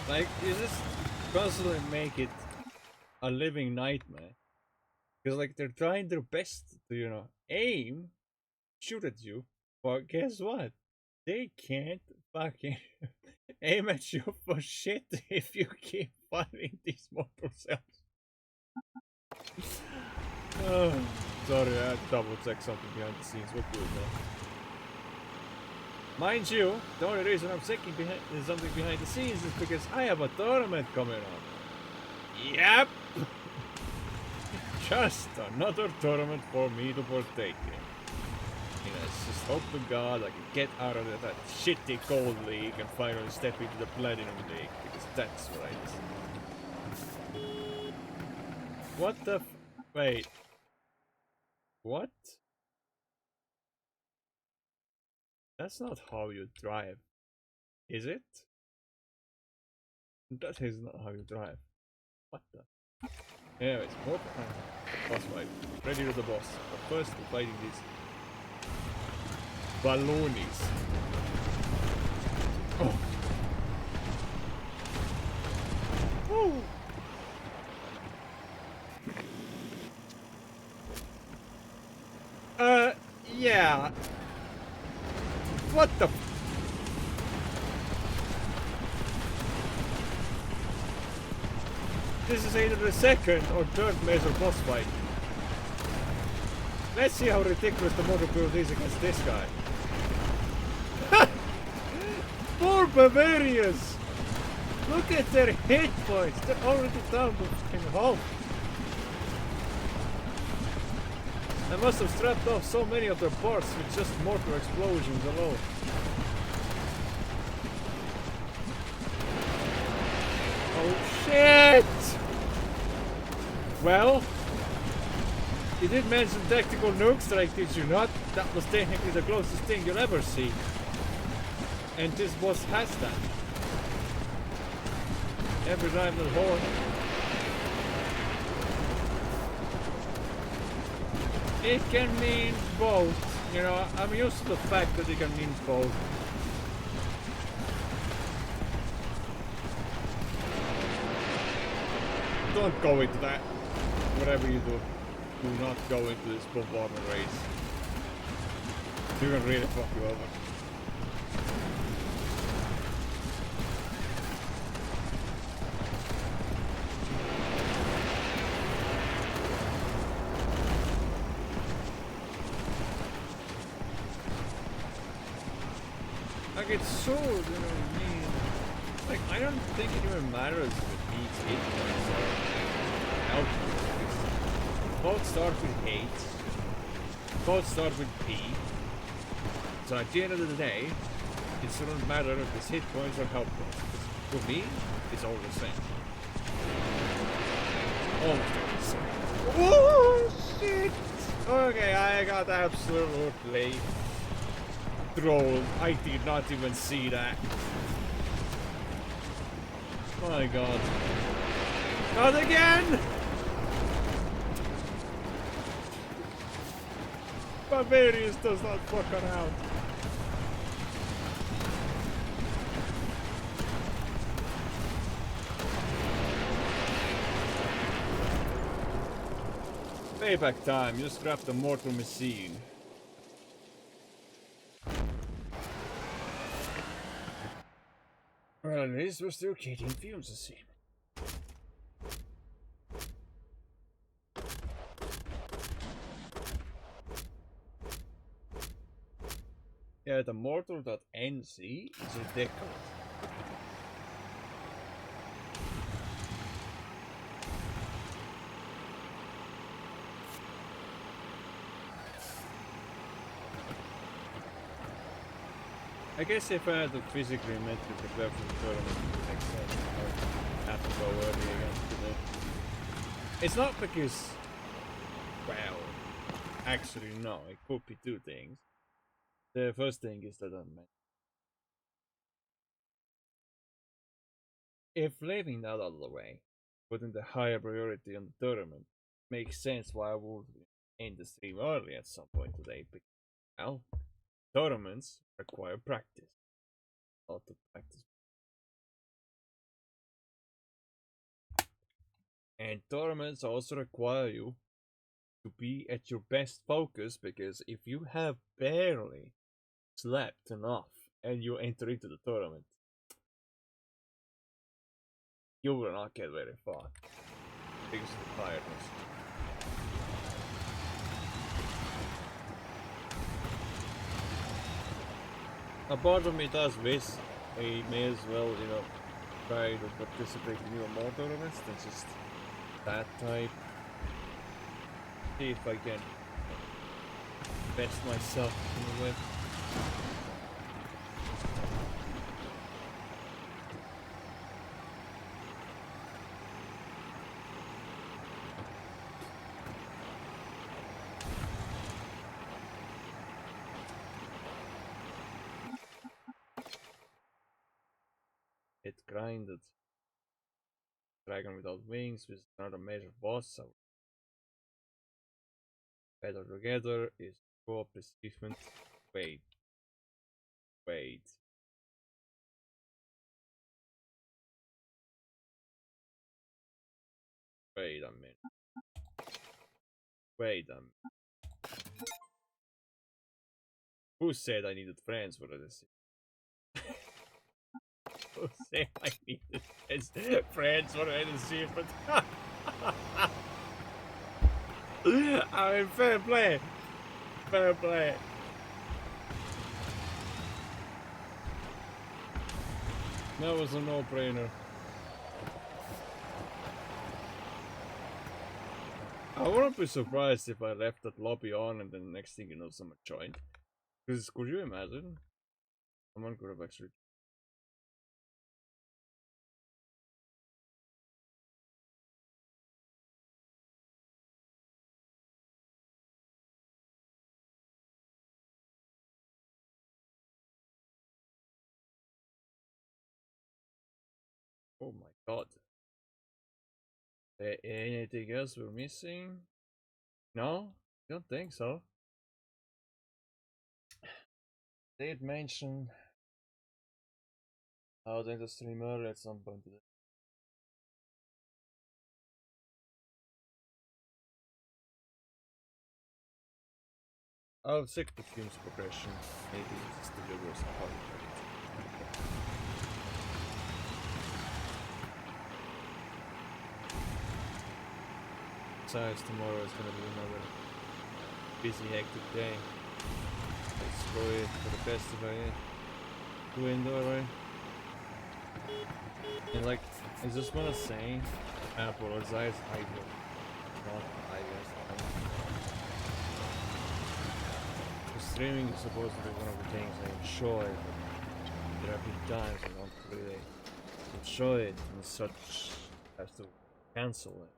S1: Like, you just constantly make it a living nightmare. Because, like, they're trying their best to, you know, aim, shoot at you, but guess what? They can't fucking aim at you for shit if you keep firing these mortal cells. Oh, sorry, I had to double check something behind the scenes. What good, man? Mind you, the only reason I'm checking something behind the scenes is because I have a tournament coming up. Yep! Just another tournament for me to partake in. You know, it's just hope to God I can get out of that shitty gold league and finally step into the platinum league, because that's right. What the wait. What? That's not how you drive, is it? That is not how you drive. What the? Anyways, more boss fight. Ready to the boss. But first, we're fighting these balloonies. Oh. Woo. Yeah. What the? This is either the second or third major boss fight. Let's see how ridiculous the motor build is against this guy. 4 Bavarians! Look at their hit points! They're already down to fucking half. I must have strapped off so many of their parts with just mortar explosions alone. Oh shit! Well, you did mention tactical nuke strike, did you not? That was technically the closest thing you'll ever see. And this boss has that. Every time the horn. It can mean both. You know, I'm used to the fact that it can mean both. Don't go into that. Whatever you do, do not go into this bombardment race. You can really fuck you over. Like it's so, you know, mean. Like I don't think it even matters if it beats hit points or output. Both start with 8. Both start with P. So at the end of the day, it shouldn't matter if it's hit points or health points. For me, it's all the same. Almost all the same. Oh shit! Okay, I got absolutely trolled. I did not even see that. My god. Not again! Bavarius does not fuck around. Payback time, you scrap the mortal machine. Well, at least we're still getting fumes to see. Yeah, the mortal.nc is ridiculous. I guess if I had to physically and mentally prepare for the tournament, it would make sense. I have to go early again today. It's not because, well, actually no, it could be 2 things. The first thing is that if leaving that out of the way, putting the higher priority on the tournament, makes sense why I would end the stream early at some point today. Because, well, tournaments require practice. A lot of practice. And tournaments also require you to be at your best focus, because if you have barely slept enough and you enter into the tournament, you will not get very far because of the tiredness. A part of me does wish I may as well, you know, try to participate in even more tournaments than just that type. See if I can best myself in a way. grinded. Dragon without wings with another major boss. So better together is co-op achievement. Wait. Wait. Wait a minute. Wait a minute. Who said I needed friends for this? Who said I needed friends for an achievement? I mean, fair play. Fair play. That was a no-brainer. I wouldn't be surprised if I left that lobby on and then next thing you know someone joined. Because could you imagine? Someone could have actually... Oh my god. Anything else we're missing? No? Don't think so. They had mentioned how the industry murder at some point today. I'll check the film's progression. Maybe it's delivers a hard credit. Besides, tomorrow is gonna be another busy, hectic day. Let's go it for the festival, yeah. Do indoor, right? And like, I just wanna say, I apologize, I will not, I guess. Streaming is supposed to be one of the things I enjoy, but there have been times I don't really enjoy it and such as to cancel it.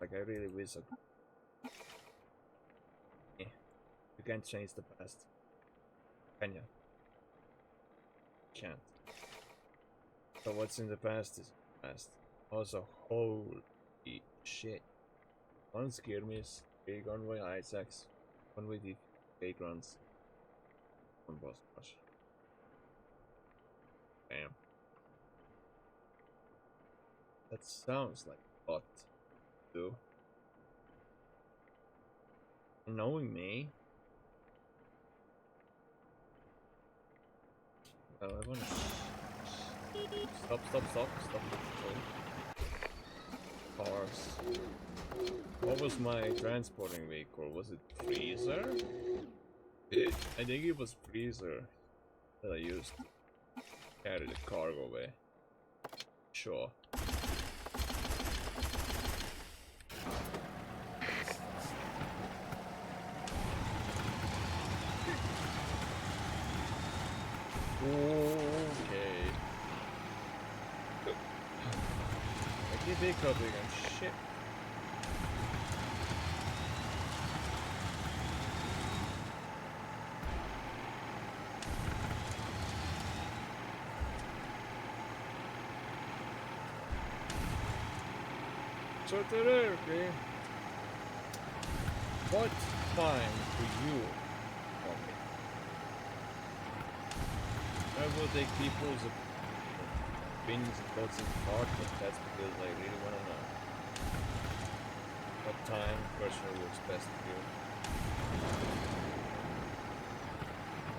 S1: Like I really wish I could. Yeah. You can't change the past. Can you? Can't. So what's in the past is past. Also, holy shit. One scare miss, big on by Isaacs, one with the fake runs, one boss rush. Damn. That sounds like a lot, too. Knowing me. Oh, I wanna. Stop. Cars. What was my transporting vehicle? Was it Freezer? I think it was Freezer that I used to carry the cargo away. Sure. Okay. I keep hiccuping and shit. So today, okay, what fine for you for me? I will take people's opinions and thoughts in part, but that's because I really want to know what time personally works best for you.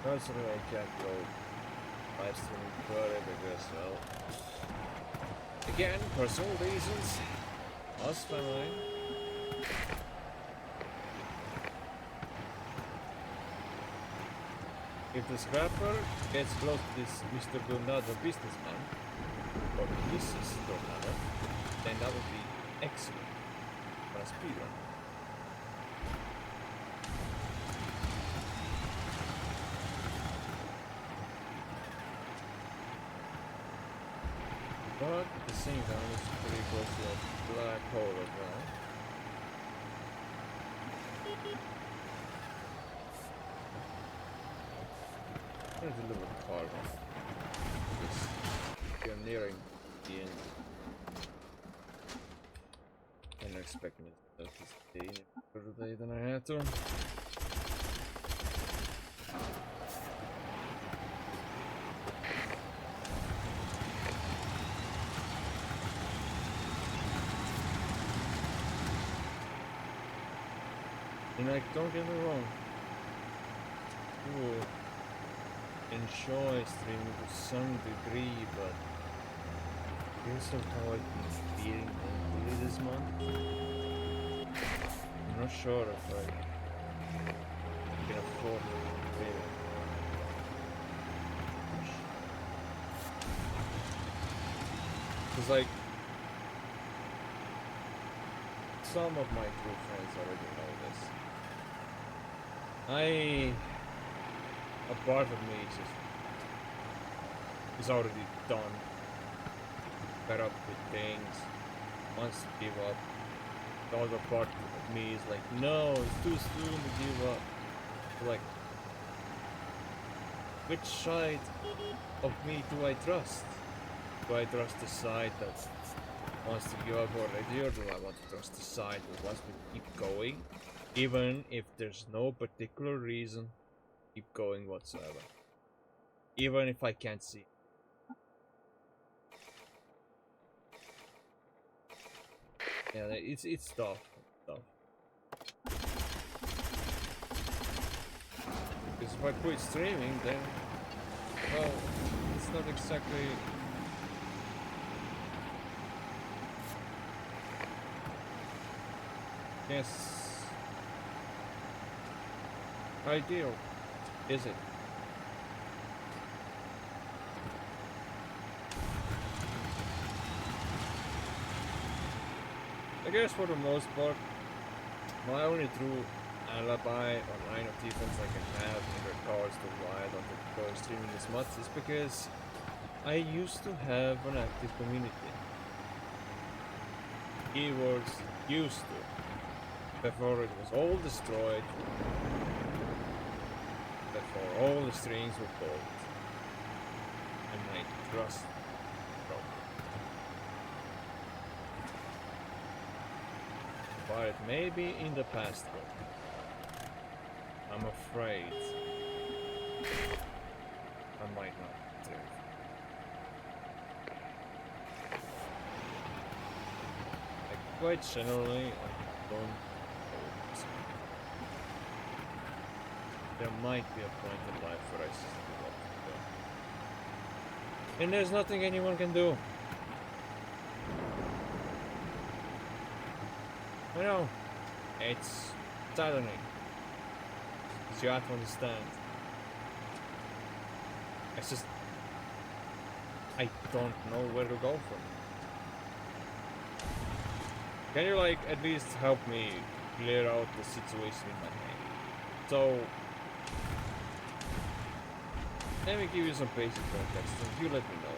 S1: Personally, I can't go live streaming further because, well, again, personal reasons. Us family. If the scrapper gets close to this Mr. Tornado businessman, or Mrs. Tornado, then that would be excellent for a speedrun. But at the same time, it's pretty close to a black hole as well. I'm gonna deliver the cargo. Yes. We are nearing the end. I'm not expecting it to stay any further day than I had to. And like, don't get me wrong. You will enjoy streaming to some degree, but because of how I've been feeling mentally this month, I'm not sure if I can afford to pay it. Because like, some of my true friends already know this. A part of me is already done, fed up with things, wants to give up. The other part of me is like, no, it's too soon to give up. Like, which side of me do I trust? Do I trust the side that wants to give up already, or do I want to trust the side that wants me to keep going, even if there's no particular reason to keep going whatsoever? Even if I can't see. Yeah, it's tough. Because if I quit streaming, then, well, it's not exactly ideal, is it? I guess for the most part, my only true alibi or line of defense I can have in regards to why I don't enjoy streaming as much is because I used to have an active community. Keywords used to. Before it was all destroyed. Before all the strings were pulled. And my trust broke. But it may be in the past, I'm afraid I might not do it. Like, quite generally, I don't know. There might be a point in life where I just give up. And there's nothing anyone can do. I know, it's saddening, because you have to understand. It's just, I don't know where to go from. Can you like at least help me clear out the situation in my head? So, let me give you some basic context and you let me know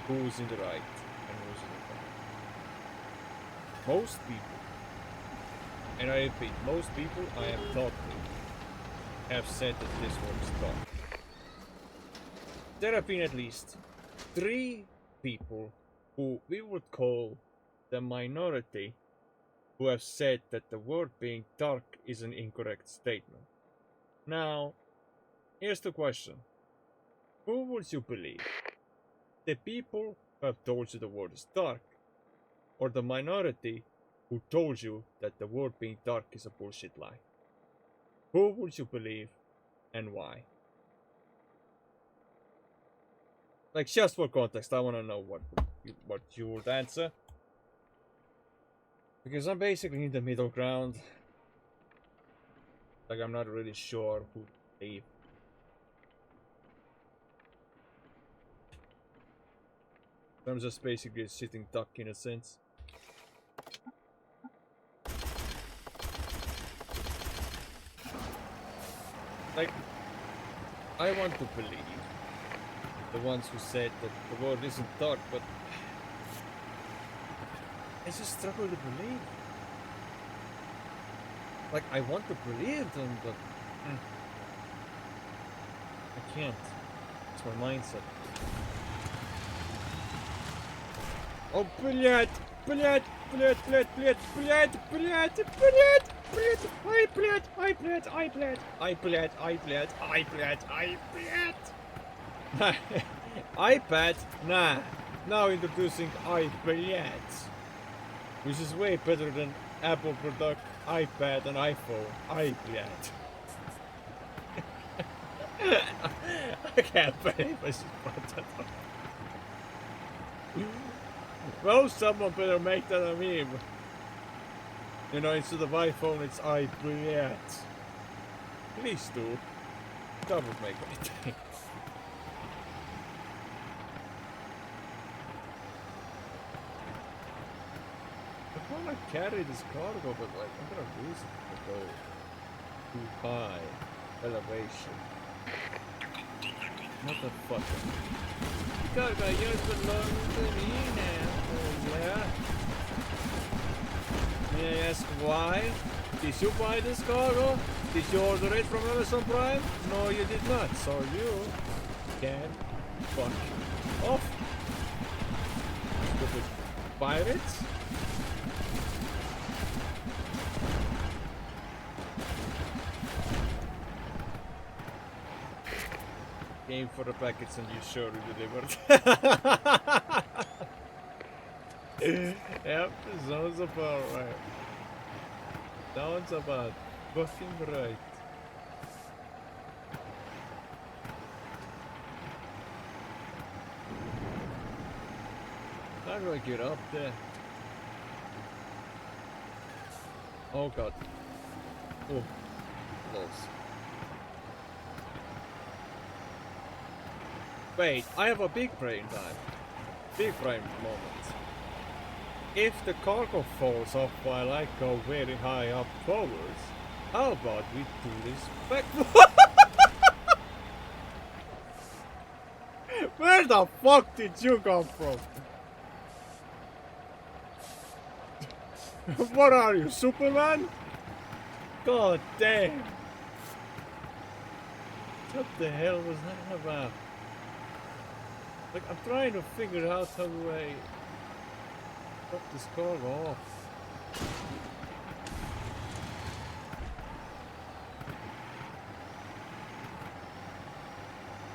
S1: who's in the right and who's in the wrong. Most people, and I repeat, most people I have talked to have said that this was dark. There have been at least 3 people who we would call the minority who have said that the word being dark is an incorrect statement. Now, here's the question. Who would you believe? The people who have told you the word is dark, or the minority who told you that the word being dark is a bullshit lie? Who would you believe and why? Like, just for context, I want to know what you would answer. Because I'm basically in the middle ground. Like, I'm not really sure who to believe. I'm just basically a sitting duck in a sense. Like, I want to believe the ones who said that the world isn't dark, but I just struggle to believe. Like, I want to believe them, but I can't. It's my mindset. Oh, блядь! Блядь! Блядь! Блядь! Блядь! Блядь! Блядь! Блядь! Блядь! Ай, блядь! Ай, блядь! Ай, блядь! Ай, блядь! Ай, блядь! Ай, блядь! Ай, блядь! iPad? Nah. Now introducing iPad, which is way better than Apple product, iPad and iPhone. iPad. I can't believe I just brought that up. Well, someone better make that a meme. You know, instead of iPhone, it's iPad. Please do. That would make my day. I wanna carry this cargo, but like, I'm gonna lose it if I go too high elevation. Motherfucker. Cargo, yours belongs to me now. Yeah. May I ask why? Did you buy this cargo? Did you order it from Amazon Prime? No, you did not. So you can fuck off. Stupid pirates. Aim for the packets and you surely delivered. Yep, sounds about right. Sounds about fucking right. How do I get up there? Oh god. Oh, close. Wait, I have a big brain time. Big brain moment. If the cargo falls off while I go very high up forwards, how about we do this back? Where the fuck did you come from? What are you, Superman? God damn. What the hell was that about? Like, I'm trying to figure out how do I drop this cargo off.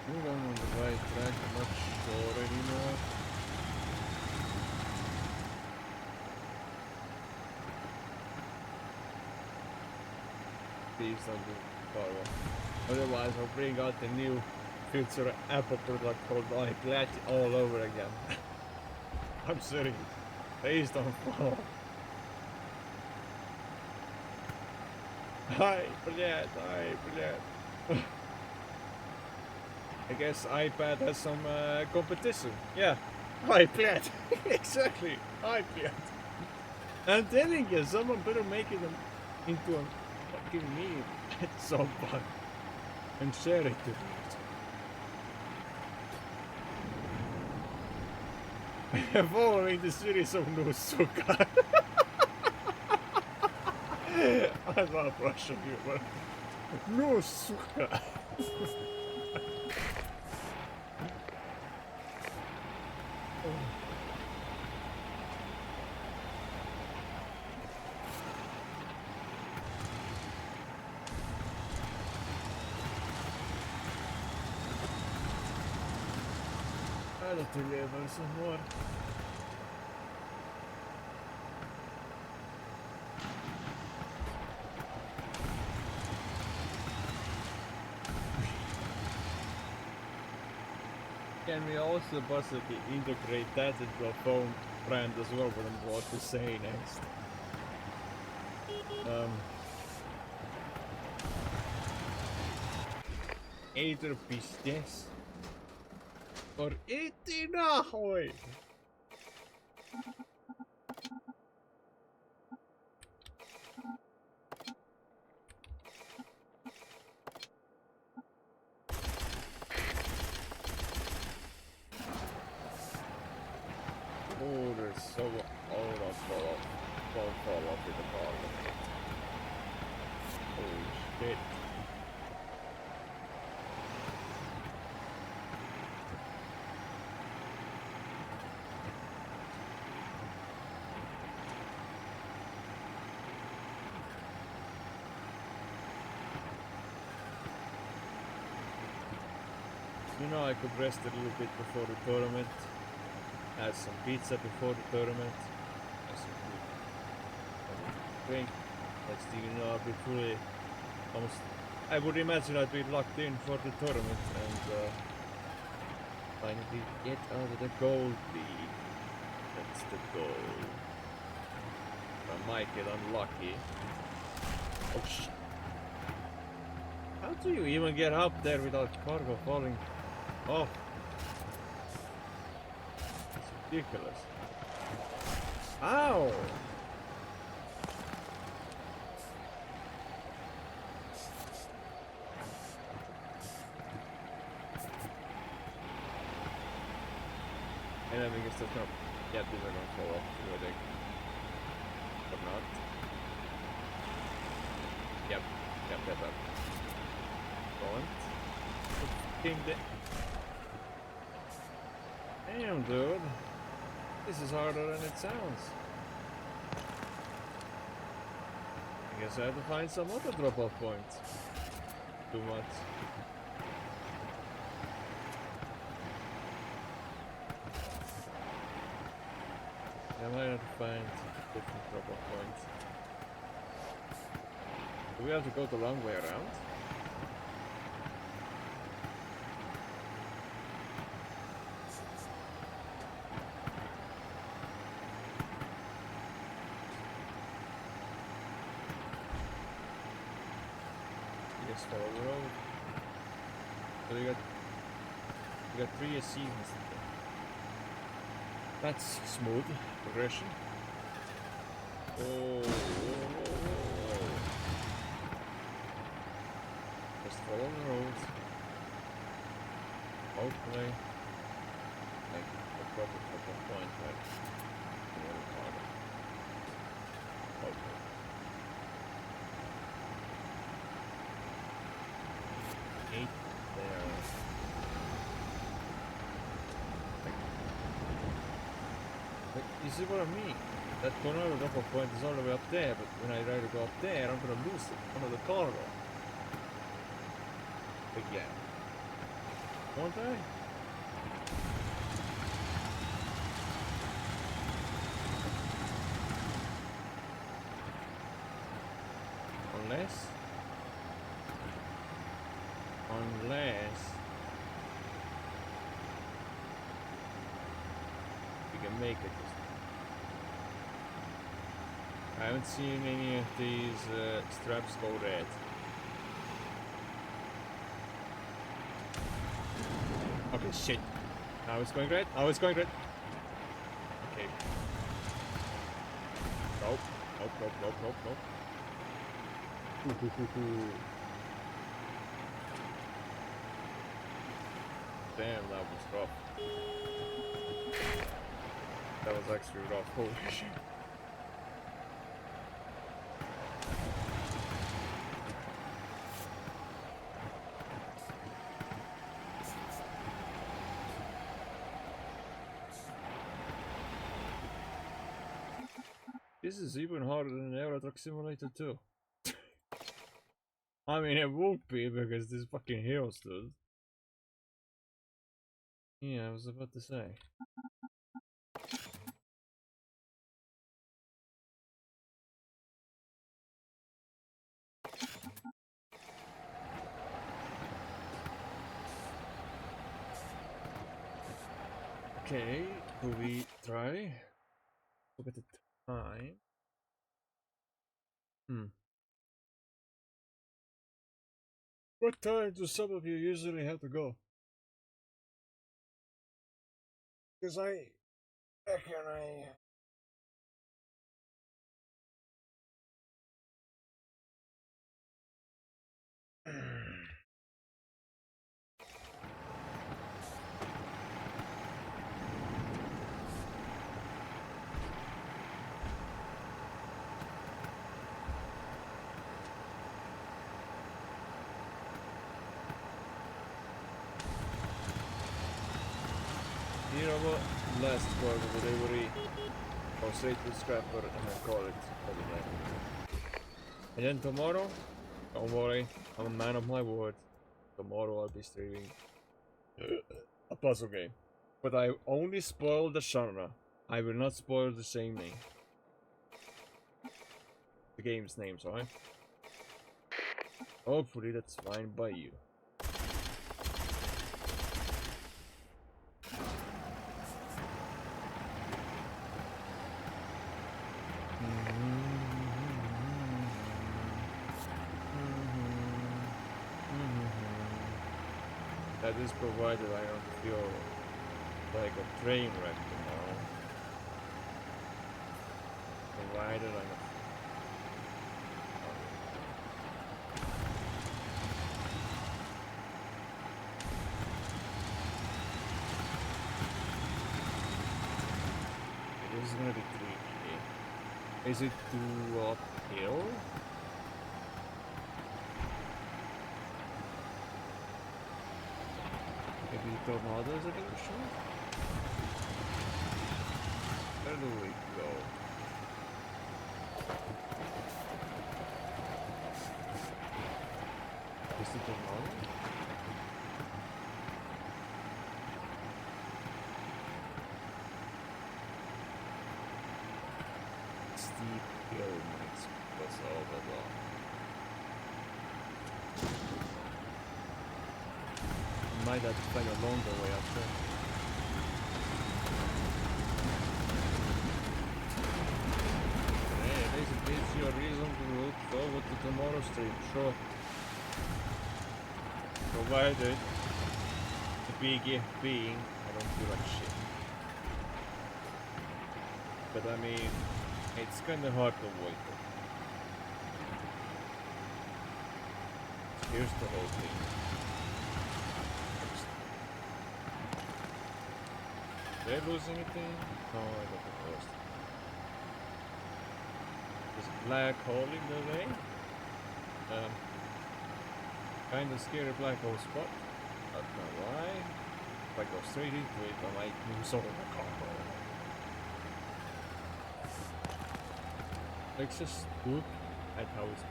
S1: We're on the right track, I'm not sure anymore. Please don't do cargo. Otherwise I'll bring out the new future Apple product called iPad all over again. I'm serious. Please don't fall. Hi, блядь, hi, блядь. I guess iPad has some competition. Yeah, iPad. Exactly, iPad. I'm telling you, someone better make it into a fucking meme at some point and share it to me. Following the series of Nusuka. I love Russian humor. Nusuka. I'll deliver some more. Can we also possibly integrate that into a phone brand as well? What I'm about to say next. Either pistes or иди нахуй! Oh, there's so fall off in the bottom. Holy shit. You know, I could rest a little bit before the tournament. Have some pizza before the tournament. Have some good drink. Next thing you know, I'll be fully almost. I would imagine I'd be locked in for the tournament and finally get out of the gold league. That's the goal. I might get unlucky. Oh shit. How do you even get up there without cargo falling off? It's ridiculous. Ow! And I think it's just not. Yeah, these are gonna fall off, I think. Or not. Yep. Going. Damn, dude. This is harder than it sounds. I guess I have to find some other drop-off points. Too much. I might have to find different drop-off points. Do we have to go the long way around? Just follow the road. So we got 3 achievements. That's smooth progression. Oh. Just follow the road. Hopefully, like the proper point, right? Hopefully. Eight there. Like, you see what I mean? That tornado drop-off point is all the way up there, but when I try to go up there, I'm gonna lose it under the cargo. Again. Won't I? Unless we can make it. I haven't seen any of these straps go red. Okay, shit. Now it's going red. Now it's going red. Okay. Nope. Nope. Damn, that was rough. That was actually rough. Holy shit. This is even harder than Euro Truck Simulator 2. I mean, it won't be because this fucking hills, dude. Yeah, I was about to say. Okay, do we try? Look at the time. What time do some of you usually have to go? Because I reckon you know what? Last cargo delivery. Go straight to the scrapper and then call it for the night. And then tomorrow, don't worry, I'm a man of my word. Tomorrow I'll be streaming a puzzle game. But I only spoil the genre. I will not spoil the same name. The game's name, sorry. Hopefully that's fine by you. That is provided I don't feel like a train wreck tomorrow. Provided I don't. This is gonna be tricky. Is it too uphill? Maybe tornadoes are gonna show? Where do we go? Is it tornado? Steep hill might cross over the. Might have to find a longer way up there. Hey, this gives you a reason to look forward to tomorrow's stream, sure. Provided the big if being I don't feel like shit. But I mean, it's kinda hard to avoid it. Here's the whole thing. Did I lose anything? No, I don't think I lost. There's a black hole in the way. Kinda scary black hole spot. I don't know why. If I go straight into it, I might lose all the combo. Let's just look at how it's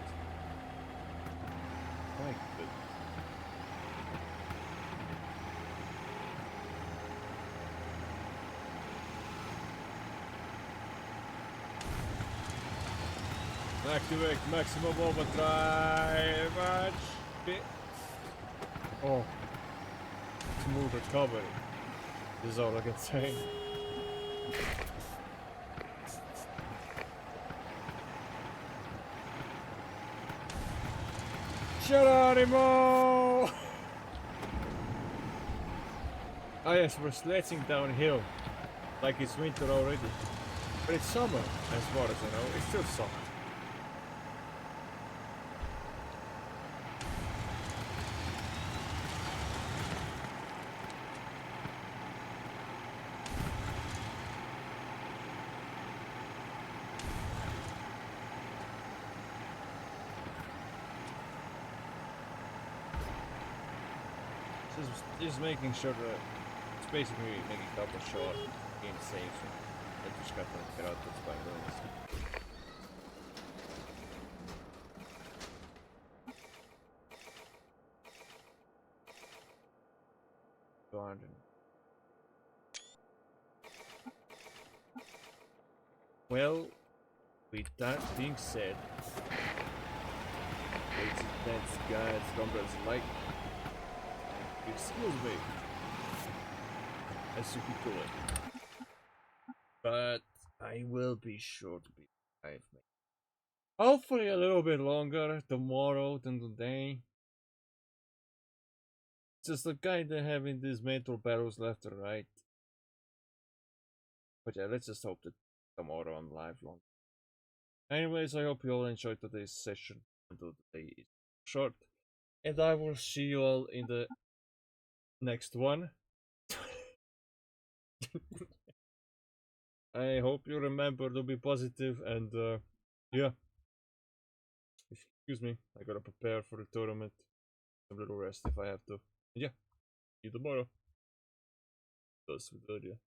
S1: quite good. Activate maximum overdrive. Oh, smooth recovery. This is all I can say. Geronimo! Oh yes, we're sledging downhill. Like it's winter already. But it's summer, as far as I know. It's still summer. Just making sure that it's basically making a couple short game saves. I just got to get out this by doing this. Well, with that being said, that's guys, numbers like. Excuse me. As you keep going. But I will be sure to be live. Hopefully a little bit longer tomorrow than today. Just the kind of having these mental battles left and right. But yeah, let's just hope that tomorrow I'm live long. Anyways, I hope you all enjoyed today's session. Until today is short. And I will see you all in the next one. I hope you remember to be positive and yeah. Excuse me, I gotta prepare for the tournament. A little rest if I have to. Yeah, see you tomorrow. That's good, yeah.